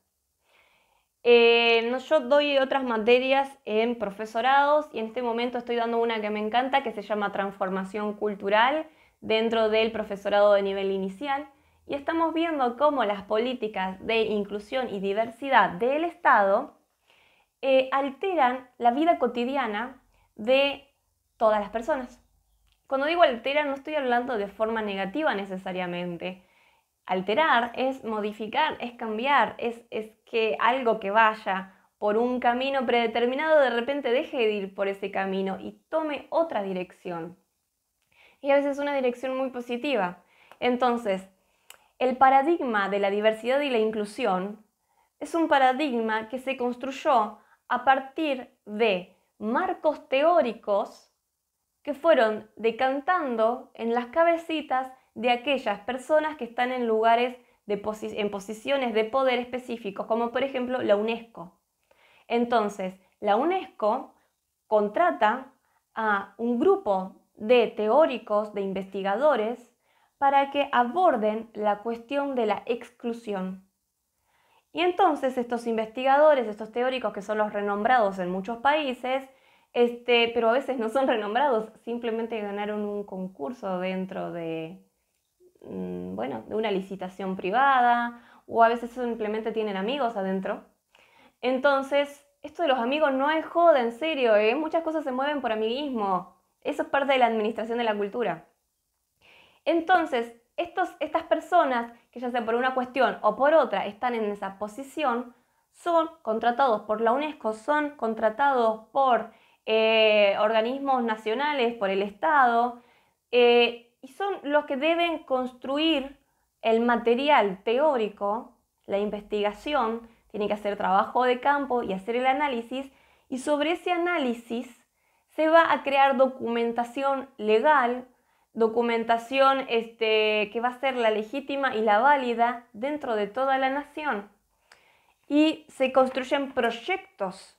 Yo doy otras materias en profesorados y en este momento estoy dando una que me encanta que se llama Transformación Cultural dentro del profesorado de nivel inicial y estamos viendo cómo las políticas de inclusión y diversidad del Estado alteran la vida cotidiana de todas las personas. Cuando digo alteran no estoy hablando de forma negativa necesariamente. Alterar es modificar, es cambiar, es que algo que vaya por un camino predeterminado de repente deje de ir por ese camino y tome otra dirección. Y a veces una dirección muy positiva. Entonces, el paradigma de la diversidad y la inclusión es un paradigma que se construyó a partir de marcos teóricos que fueron decantando en las cabecitas de aquellas personas que están en lugares en posiciones de poder específicos, como por ejemplo la UNESCO. Entonces, la UNESCO contrata a un grupo de teóricos, de investigadores, para que aborden la cuestión de la exclusión. Y entonces estos investigadores, estos teóricos que son los renombrados en muchos países, pero a veces no son renombrados, simplemente ganaron un concurso dentro de, de una licitación privada, o a veces simplemente tienen amigos adentro. Entonces, esto de los amigos no es joda, en serio, muchas cosas se mueven por amiguismo. Eso es parte de la administración de la cultura. Entonces, estas personas, que ya sea por una cuestión o por otra, están en esa posición, son contratados por la UNESCO, son contratados por organismos nacionales, por el Estado, y son los que deben construir el material teórico, la investigación, tienen que hacer trabajo de campo y hacer el análisis, y sobre ese análisis se va a crear documentación legal, documentación que va a ser la legítima y la válida dentro de toda la nación. Y se construyen proyectos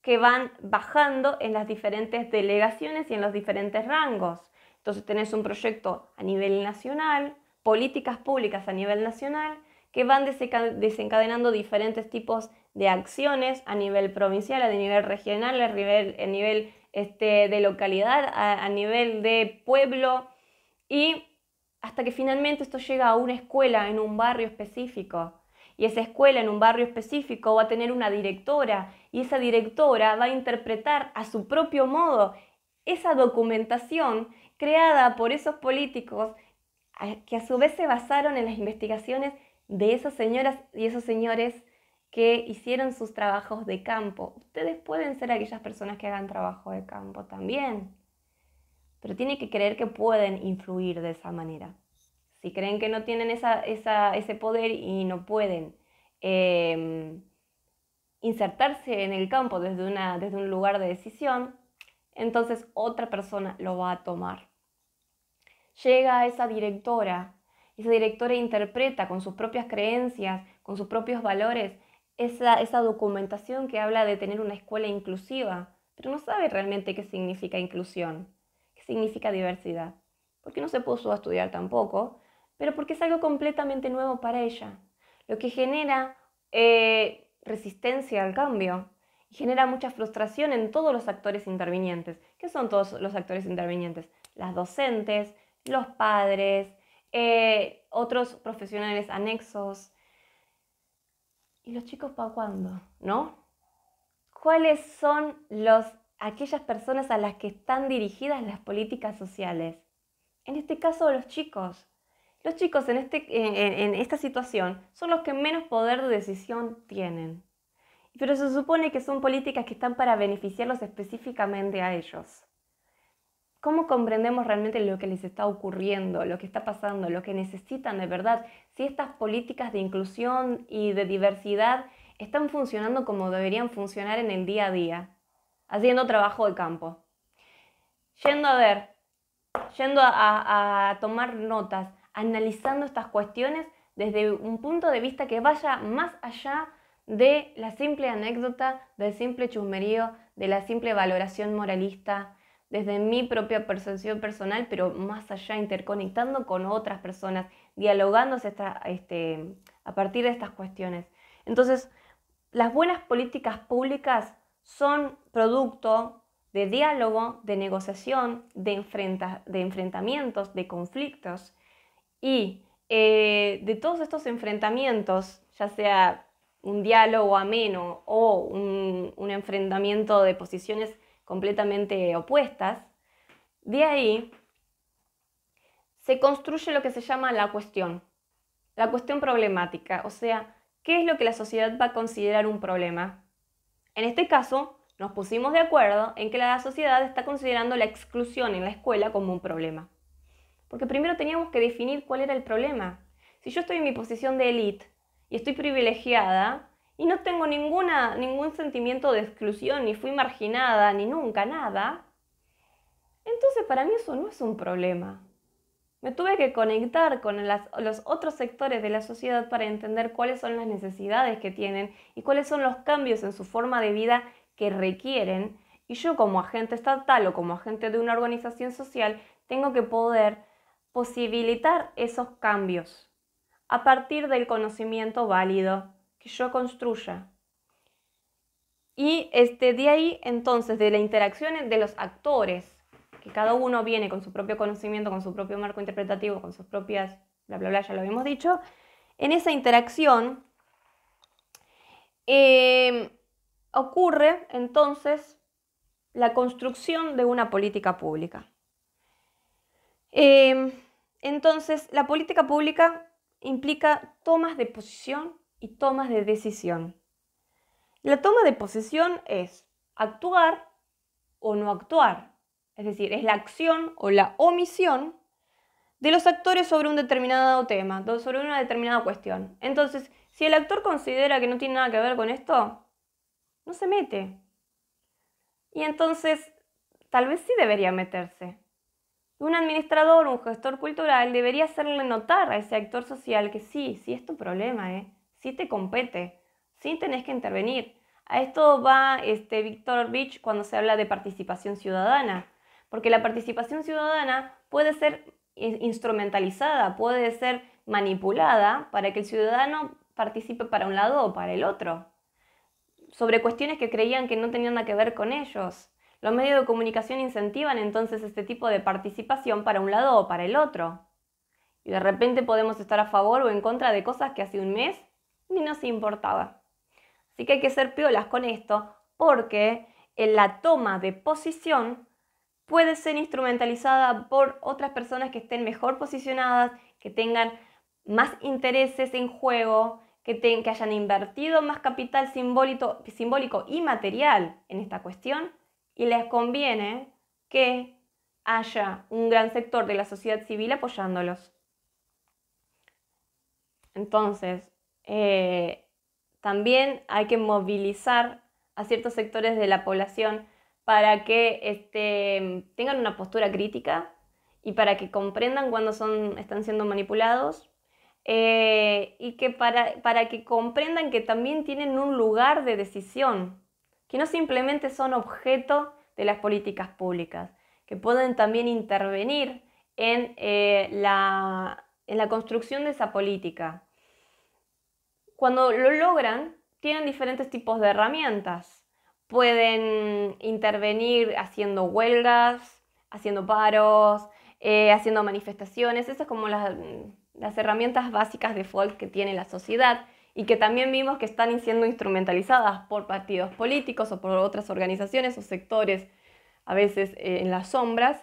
que van bajando en las diferentes delegaciones y en los diferentes rangos. Entonces tenés un proyecto a nivel nacional, políticas públicas a nivel nacional, que van desencadenando diferentes tipos de acciones a nivel provincial, a nivel regional, a nivel de localidad, a nivel de pueblo, y hasta que finalmente esto llega a una escuela en un barrio específico. Y esa escuela en un barrio específico va a tener una directora, y esa directora va a interpretar a su propio modo esa documentación creada por esos políticos que a su vez se basaron en las investigaciones de esas señoras y esos señores que hicieron sus trabajos de campo. Ustedes pueden ser aquellas personas que hagan trabajo de campo también, pero tienen que creer que pueden influir de esa manera. Si creen que no tienen ese poder y no pueden insertarse en el campo desde un lugar de decisión, entonces otra persona lo va a tomar. Llega esa directora interpreta con sus propias creencias, con sus propios valores, esa documentación que habla de tener una escuela inclusiva, pero no sabe realmente qué significa inclusión, qué significa diversidad, porque no se puso a estudiar tampoco, pero porque es algo completamente nuevo para ella, lo que genera resistencia al cambio y genera mucha frustración en todos los actores intervinientes. ¿Qué son todos los actores intervinientes? Las docentes, los padres, otros profesionales anexos. ¿Y los chicos para cuándo? ¿No? ¿Cuáles son aquellas personas a las que están dirigidas las políticas sociales? En este caso, los chicos. Los chicos en esta situación son los que menos poder de decisión tienen. Pero se supone que son políticas que están para beneficiarlos específicamente a ellos. ¿Cómo comprendemos realmente lo que les está ocurriendo, lo que está pasando, lo que necesitan de verdad? Si estas políticas de inclusión y de diversidad están funcionando como deberían funcionar en el día a día, haciendo trabajo de campo. Yendo a tomar notas, analizando estas cuestiones desde un punto de vista que vaya más allá de la simple anécdota, del simple chusmerío, de la simple valoración moralista, desde mi propia percepción personal, pero más allá, interconectando con otras personas, dialogando a partir de estas cuestiones. Entonces, las buenas políticas públicas son producto de diálogo, de negociación, de enfrentamientos, de conflictos, y de todos estos enfrentamientos, ya sea un diálogo ameno o un enfrentamiento de posiciones completamente opuestas, de ahí se construye lo que se llama la cuestión problemática, o sea, ¿qué es lo que la sociedad va a considerar un problema? En este caso, nos pusimos de acuerdo en que la sociedad está considerando la exclusión en la escuela como un problema. Porque primero teníamos que definir cuál era el problema. Si yo estoy en mi posición de élite y estoy privilegiada y no tengo ningún sentimiento de exclusión, ni fui marginada, ni nunca nada, entonces para mí eso no es un problema. Me tuve que conectar con los otros sectores de la sociedad para entender cuáles son las necesidades que tienen y cuáles son los cambios en su forma de vida que requieren. Y yo como agente estatal o como agente de una organización social tengo que poder posibilitar esos cambios a partir del conocimiento válido que yo construya. Y de ahí entonces de la interacción de los actores, que cada uno viene con su propio conocimiento, con su propio marco interpretativo, con sus propias bla bla bla, ya lo habíamos dicho, en esa interacción ocurre entonces la construcción de una política pública. Entonces, la política pública implica tomas de posición y tomas de decisión. La toma de posición es actuar o no actuar, es decir, es la acción o la omisión de los actores sobre un determinado tema, sobre una determinada cuestión. Entonces, si el actor considera que no tiene nada que ver con esto, no se mete. Y entonces, tal vez sí debería meterse. Un administrador, un gestor cultural debería hacerle notar a ese actor social que sí es tu problema, sí te compete, sí tenés que intervenir. A esto va Víctor Vich cuando se habla de participación ciudadana, porque la participación ciudadana puede ser instrumentalizada, puede ser manipulada para que el ciudadano participe para un lado o para el otro, sobre cuestiones que creían que no tenían nada que ver con ellos. Los medios de comunicación incentivan entonces este tipo de participación para un lado o para el otro. Y de repente podemos estar a favor o en contra de cosas que hace un mes ni nos importaba. Así que hay que ser piolas con esto porque en la toma de posición puede ser instrumentalizada por otras personas que estén mejor posicionadas, que tengan más intereses en juego, que hayan invertido más capital simbólico y material en esta cuestión, y les conviene que haya un gran sector de la sociedad civil apoyándolos. Entonces, también hay que movilizar a ciertos sectores de la población para que tengan una postura crítica y para que comprendan cuando están siendo manipulados, y que para que comprendan que también tienen un lugar de decisión, que no simplemente son objeto de las políticas públicas, que pueden también intervenir en la construcción de esa política. Cuando lo logran, tienen diferentes tipos de herramientas. Pueden intervenir haciendo huelgas, haciendo paros, haciendo manifestaciones. Esas son como las herramientas básicas de default que tiene la sociedad y que también vimos que están siendo instrumentalizadas por partidos políticos o por otras organizaciones o sectores, a veces en las sombras.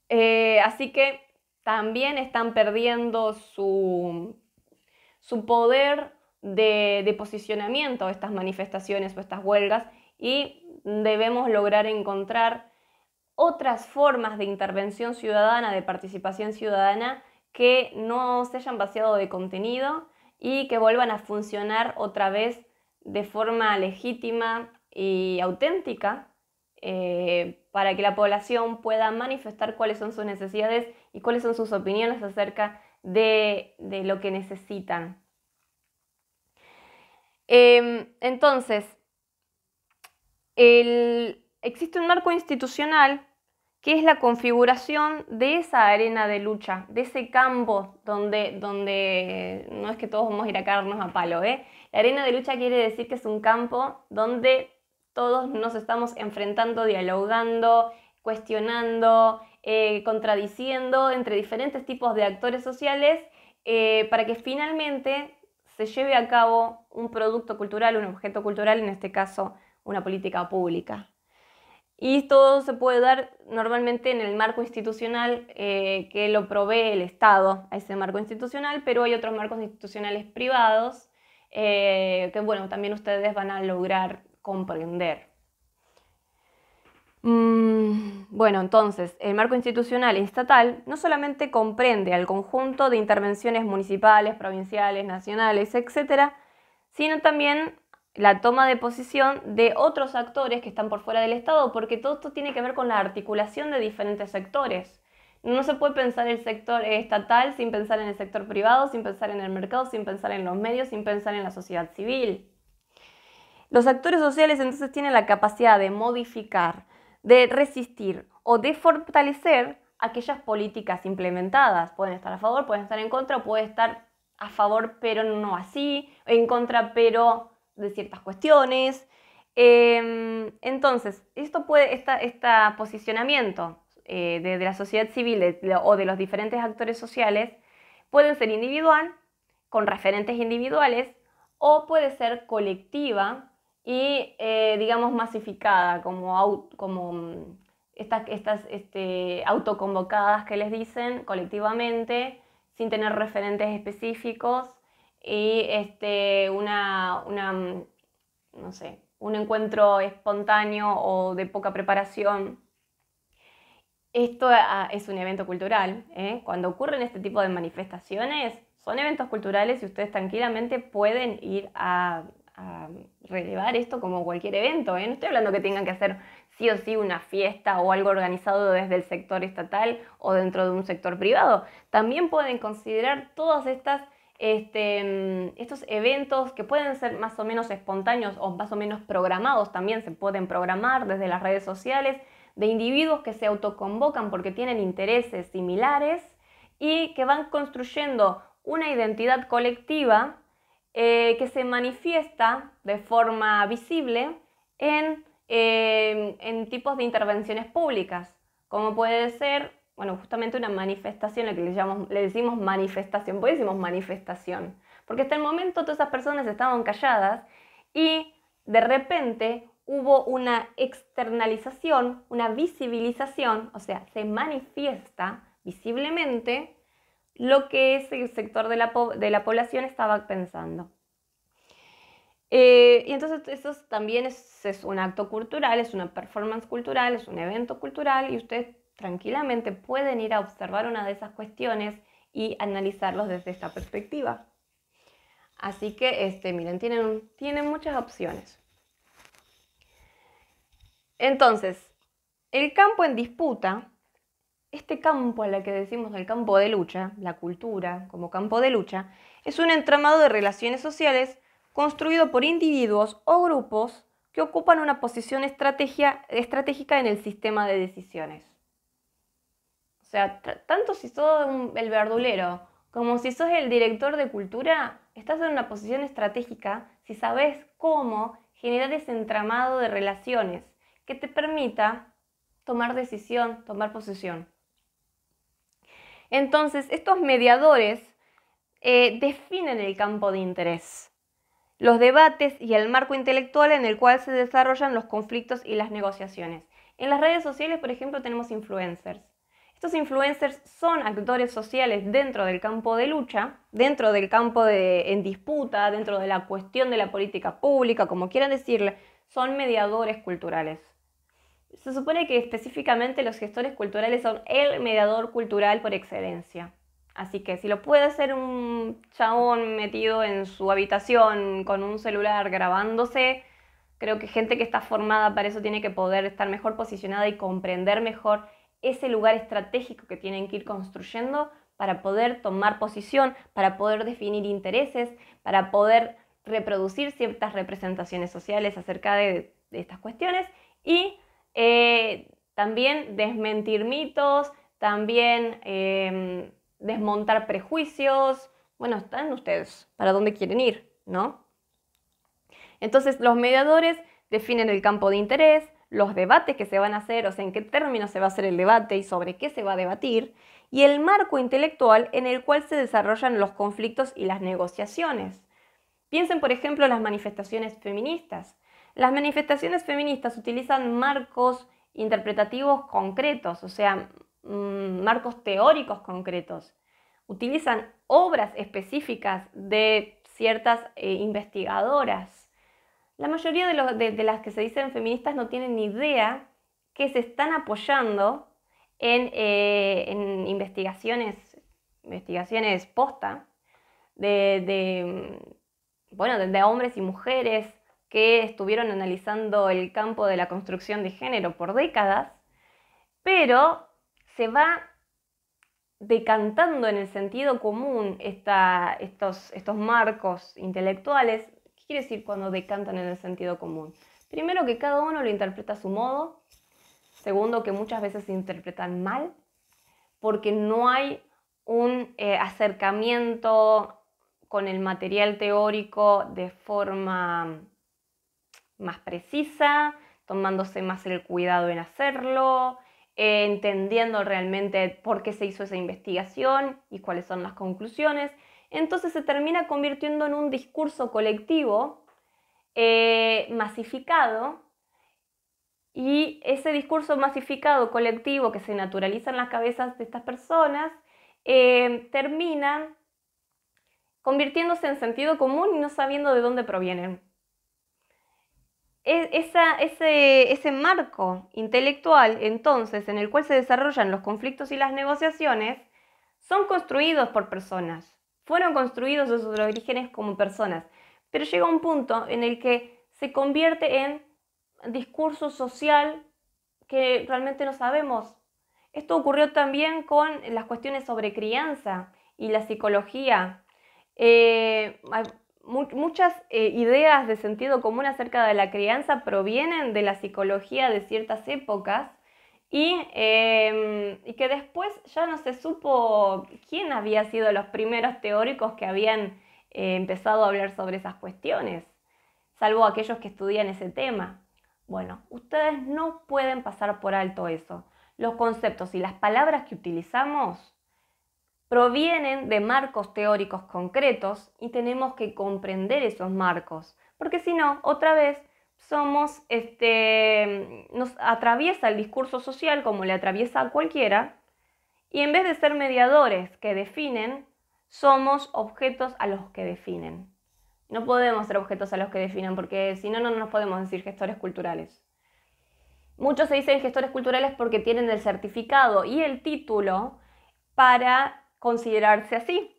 Así que también están perdiendo su poder de posicionamiento estas manifestaciones o estas huelgas, y debemos lograr encontrar otras formas de intervención ciudadana, de participación ciudadana, que no se hayan vaciado de contenido y que vuelvan a funcionar otra vez de forma legítima y auténtica, para que la población pueda manifestar cuáles son sus necesidades y cuáles son sus opiniones acerca de lo que necesitan. Entonces, existe un marco institucional que es la configuración de esa arena de lucha, de ese campo donde no es que todos vamos a ir a caernos a palo, ¿eh? La arena de lucha quiere decir que es un campo donde todos nos estamos enfrentando, dialogando, cuestionando, contradiciendo entre diferentes tipos de actores sociales para que finalmente se lleve a cabo un producto cultural, un objeto cultural, en este caso una política pública. Y todo se puede dar normalmente en el marco institucional que lo provee el Estado, a ese marco institucional, pero hay otros marcos institucionales privados que, bueno, también ustedes van a lograr comprender. Bueno, entonces, el marco institucional estatal no solamente comprende al conjunto de intervenciones municipales, provinciales, nacionales, etcétera, sino también la toma de posición de otros actores que están por fuera del Estado, porque todo esto tiene que ver con la articulación de diferentes sectores. No se puede pensar el sector estatal sin pensar en el sector privado, sin pensar en el mercado, sin pensar en los medios, sin pensar en la sociedad civil. Los actores sociales entonces tienen la capacidad de modificar, de resistir o de fortalecer aquellas políticas implementadas. Pueden estar a favor, pueden estar en contra, pueden estar a favor pero no así, en contra pero de ciertas cuestiones. Entonces, este posicionamiento de la sociedad civil o de los diferentes actores sociales pueden ser individual, con referentes individuales, o puede ser colectiva y, digamos, masificada, como estas autoconvocadas que les dicen colectivamente, sin tener referentes específicos y no sé, un encuentro espontáneo o de poca preparación. Esto es un evento cultural, ¿eh? Cuando ocurren este tipo de manifestaciones, son eventos culturales y ustedes tranquilamente pueden ir a relevar esto como cualquier evento, ¿eh? No estoy hablando que tengan que hacer sí o sí una fiesta o algo organizado desde el sector estatal o dentro de un sector privado. También pueden considerar todas estos eventos que pueden ser más o menos espontáneos o más o menos programados, también se pueden programar desde las redes sociales, de individuos que se autoconvocan porque tienen intereses similares y que van construyendo una identidad colectiva que se manifiesta de forma visible en tipos de intervenciones públicas, como puede ser, bueno, justamente una manifestación, la que le decimos manifestación. ¿Por qué decimos manifestación? Porque hasta el momento todas esas personas estaban calladas y de repente hubo una externalización, una visibilización, o sea, se manifiesta visiblemente lo que ese sector de la población estaba pensando. Y entonces eso también es un acto cultural, es una performance cultural, es un evento cultural y ustedes tranquilamente pueden ir a observar una de esas cuestiones y analizarlos desde esta perspectiva. Así que, miren, tienen muchas opciones. Entonces, el campo en disputa, este campo al que decimos el campo de lucha, la cultura como campo de lucha, es un entramado de relaciones sociales construido por individuos o grupos que ocupan una posición estratégica en el sistema de decisiones. O sea, tanto si sos el verdulero como si sos el director de cultura, estás en una posición estratégica si sabes cómo generar ese entramado de relaciones que te permita tomar decisión, tomar posesión. Entonces, estos mediadores definen el campo de interés, los debates y el marco intelectual en el cual se desarrollan los conflictos y las negociaciones. En las redes sociales, por ejemplo, tenemos influencers. Estos influencers son actores sociales dentro del campo de lucha, dentro del campo en disputa, dentro de la cuestión de la política pública, como quieran decirle, son mediadores culturales. Se supone que específicamente los gestores culturales son el mediador cultural por excelencia. Así que si lo puede hacer un chabón metido en su habitación con un celular grabándose, creo que gente que está formada para eso tiene que poder estar mejor posicionada y comprender mejor ese lugar estratégico que tienen que ir construyendo para poder tomar posición, para poder definir intereses, para poder reproducir ciertas representaciones sociales acerca de estas cuestiones y También desmentir mitos, también desmontar prejuicios. Bueno, están ustedes para dónde quieren ir, ¿no? Entonces, los mediadores definen el campo de interés, los debates que se van a hacer, o sea, en qué términos se va a hacer el debate y sobre qué se va a debatir, y el marco intelectual en el cual se desarrollan los conflictos y las negociaciones. Piensen, por ejemplo, en las manifestaciones feministas. Las manifestaciones feministas utilizan marcos interpretativos concretos, o sea, marcos teóricos concretos. Utilizan obras específicas de ciertas investigadoras. La mayoría de las que se dicen feministas no tienen ni idea que se están apoyando en investigaciones posta de hombres y mujeres que estuvieron analizando el campo de la construcción de género por décadas, pero se va decantando en el sentido común estos marcos intelectuales. ¿Qué quiere decir cuando decantan en el sentido común? Primero, que cada uno lo interpreta a su modo. Segundo, que muchas veces se interpretan mal, porque no hay un acercamiento con el material teórico de forma más precisa, tomándose más el cuidado en hacerlo, entendiendo realmente por qué se hizo esa investigación y cuáles son las conclusiones. Entonces se termina convirtiendo en un discurso colectivo masificado, y ese discurso masificado colectivo que se naturaliza en las cabezas de estas personas termina convirtiéndose en sentido común y no sabiendo de dónde provienen. Ese marco intelectual, entonces, en el cual se desarrollan los conflictos y las negociaciones, son construidos por personas. Fueron construidos en sus orígenes como personas, pero llega un punto en el que se convierte en discurso social que realmente no sabemos. Esto ocurrió también con las cuestiones sobre crianza y la psicología. Muchas ideas de sentido común acerca de la crianza provienen de la psicología de ciertas épocas y que después ya no se supo quién había sido los primeros teóricos que habían empezado a hablar sobre esas cuestiones, salvo aquellos que estudian ese tema. Bueno, ustedes no pueden pasar por alto eso. Los conceptos y las palabras que utilizamos provienen de marcos teóricos concretos y tenemos que comprender esos marcos, porque si no, otra vez nos atraviesa el discurso social como le atraviesa a cualquiera, y en vez de ser mediadores que definen, somos objetos a los que definen. No podemos ser objetos a los que definen, porque si no, no nos podemos decir gestores culturales. Muchos se dicen gestores culturales porque tienen el certificado y el título para considerarse así,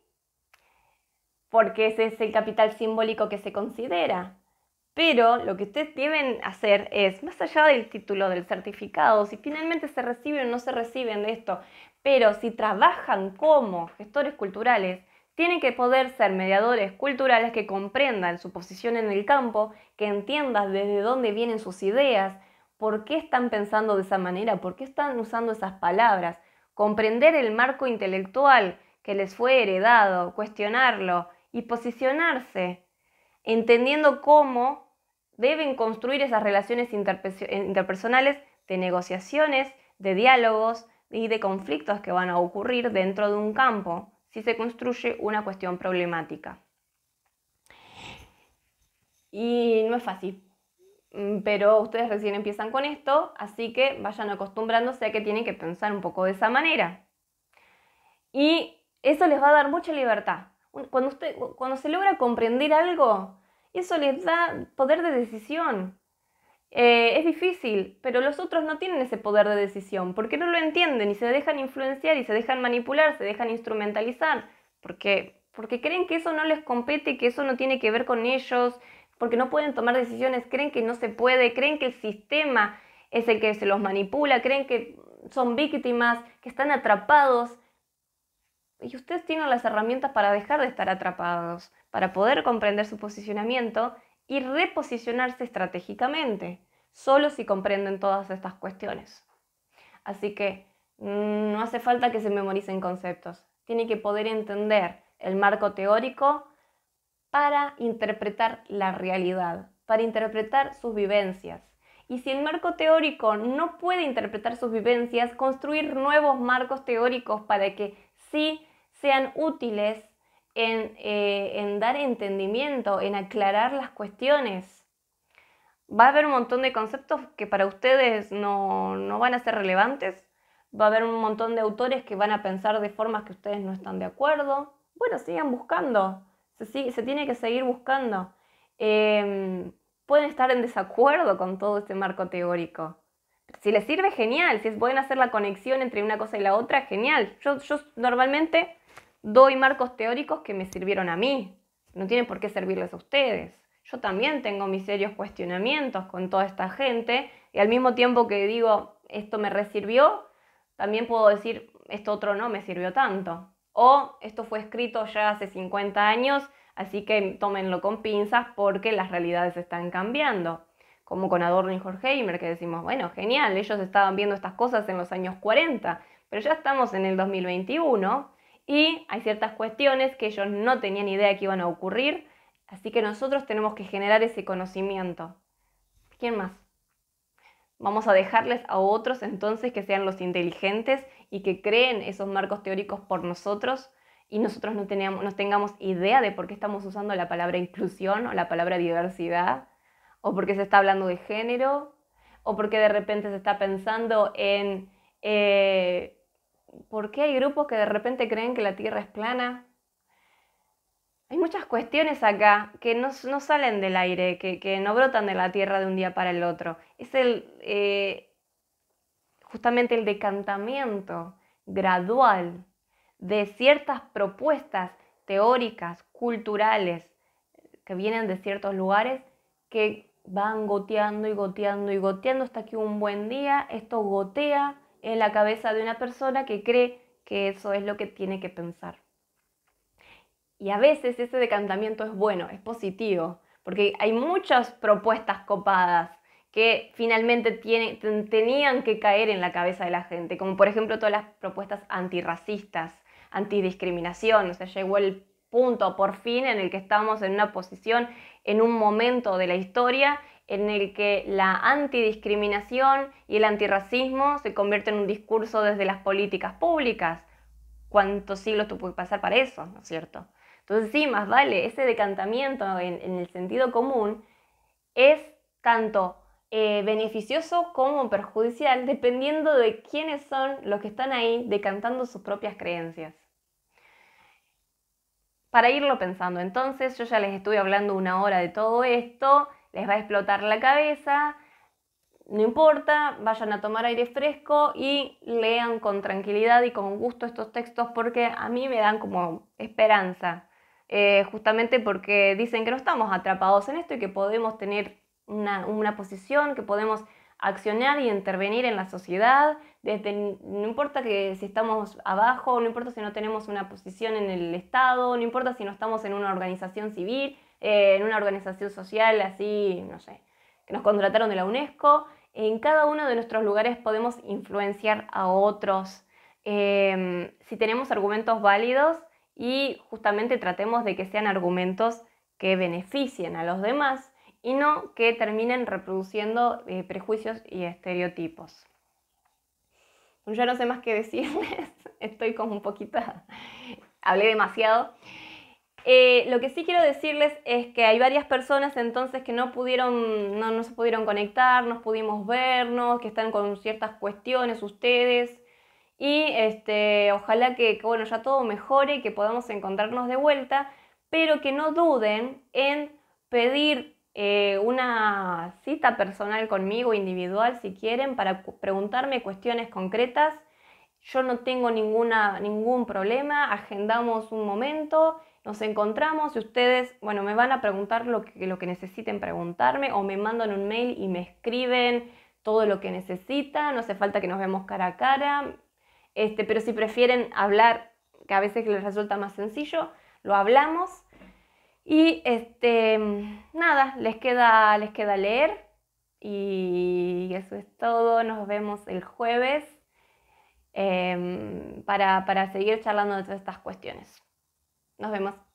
porque ese es el capital simbólico que se considera. Pero lo que ustedes deben hacer es, más allá del título, del certificado, si finalmente se reciben o no se reciben de esto, pero si trabajan como gestores culturales, tienen que poder ser mediadores culturales que comprendan su posición en el campo, que entiendan desde dónde vienen sus ideas, por qué están pensando de esa manera, por qué están usando esas palabras, comprender el marco intelectual que les fue heredado, cuestionarlo y posicionarse, entendiendo cómo deben construir esas relaciones interpersonales de negociaciones, de diálogos y de conflictos que van a ocurrir dentro de un campo si se construye una cuestión problemática. Y no es fácil, pero ustedes recién empiezan con esto, así que vayan acostumbrándose a que tienen que pensar un poco de esa manera. Y eso les va a dar mucha libertad. Cuando se logra comprender algo, eso les da poder de decisión. Es difícil, pero los otros no tienen ese poder de decisión, porque no lo entienden y se dejan influenciar y se dejan manipular, se dejan instrumentalizar, porque creen que eso no les compete, que eso no tiene que ver con ellos, porque no pueden tomar decisiones, creen que no se puede, creen que el sistema es el que se los manipula, creen que son víctimas, que están atrapados. Y ustedes tienen las herramientas para dejar de estar atrapados, para poder comprender su posicionamiento y reposicionarse estratégicamente, solo si comprenden todas estas cuestiones. Así que no hace falta que se memoricen conceptos. Tiene que poder entender el marco teórico para interpretar la realidad, para interpretar sus vivencias. Y si el marco teórico no puede interpretar sus vivencias, construir nuevos marcos teóricos para que sí sean útiles en dar entendimiento, en aclarar las cuestiones. Va a haber un montón de conceptos que para ustedes no van a ser relevantes. Va a haber un montón de autores que van a pensar de formas que ustedes no están de acuerdo. Bueno, sigan buscando. Se tiene que seguir buscando. Pueden estar en desacuerdo con todo este marco teórico. Si les sirve, genial. Si pueden hacer la conexión entre una cosa y la otra, genial. Yo normalmente doy marcos teóricos que me sirvieron a mí. No tienen por qué servirles a ustedes. Yo también tengo mis serios cuestionamientos con toda esta gente y al mismo tiempo que digo, esto me resirvió, también puedo decir, esto otro no me sirvió tanto. O esto fue escrito ya hace 50 años, así que tómenlo con pinzas porque las realidades están cambiando. Como con Adorno y Horkheimer, que decimos, bueno, genial, ellos estaban viendo estas cosas en los años 40, pero ya estamos en el 2021 y hay ciertas cuestiones que ellos no tenían idea que iban a ocurrir, así que nosotros tenemos que generar ese conocimiento. ¿Quién más? Vamos a dejarles a otros entonces que sean los inteligentes y que creen esos marcos teóricos por nosotros y nosotros no tengamos idea de por qué estamos usando la palabra inclusión o la palabra diversidad, o porque se está hablando de género, o porque de repente se está pensando en por qué hay grupos que de repente creen que la Tierra es plana. Hay muchas cuestiones acá que no salen del aire, que no brotan de la Tierra de un día para el otro. Es justamente el decantamiento gradual de ciertas propuestas teóricas, culturales, que vienen de ciertos lugares, que van goteando y goteando y goteando hasta que un buen día esto gotea en la cabeza de una persona que cree que eso es lo que tiene que pensar. Y a veces ese decantamiento es bueno, es positivo, porque hay muchas propuestas copadas que finalmente tenían que caer en la cabeza de la gente, como por ejemplo todas las propuestas antirracistas, antidiscriminación. O sea, llegó el punto por fin en el que estamos en una posición, en un momento de la historia en el que la antidiscriminación y el antirracismo se convierten en un discurso desde las políticas públicas. ¿Cuántos siglos tuvo que pasar para eso, no es cierto? Entonces sí, más vale, ese decantamiento en el sentido común es tanto beneficioso como perjudicial dependiendo de quiénes son los que están ahí decantando sus propias creencias. Para irlo pensando, entonces yo ya les estuve hablando 1 hora de todo esto, les va a explotar la cabeza, no importa, vayan a tomar aire fresco y lean con tranquilidad y con gusto estos textos porque a mí me dan como esperanza, justamente porque dicen que no estamos atrapados en esto y que podemos tener una posición, que podemos accionar y intervenir en la sociedad, no importa que si estamos abajo, no importa si no tenemos una posición en el Estado, no importa si no estamos en una organización civil, en una organización social así, no sé, que nos contrataron de la UNESCO. En cada uno de nuestros lugares podemos influenciar a otros si tenemos argumentos válidos y justamente tratemos de que sean argumentos que beneficien a los demás y no que terminen reproduciendo prejuicios y estereotipos. Ya no sé más qué decirles, estoy como un poquito, hablé demasiado. Lo que sí quiero decirles es que hay varias personas entonces que no se pudieron conectar, no pudimos vernos, que están con ciertas cuestiones ustedes y ojalá que bueno, ya todo mejore y que podamos encontrarnos de vuelta, pero que no duden en pedir una cita personal conmigo, individual si quieren, para preguntarme cuestiones concretas. Yo no tengo ningún problema, agendamos un momento, nos encontramos y ustedes, bueno, me van a preguntar lo que necesiten preguntarme o me mandan un mail y me escriben todo lo que necesitan, no hace falta que nos vemos cara a cara, pero si prefieren hablar, que a veces les resulta más sencillo, lo hablamos y nada, les queda leer y eso es todo, nos vemos el jueves. para seguir charlando de todas estas cuestiones. Nos vemos.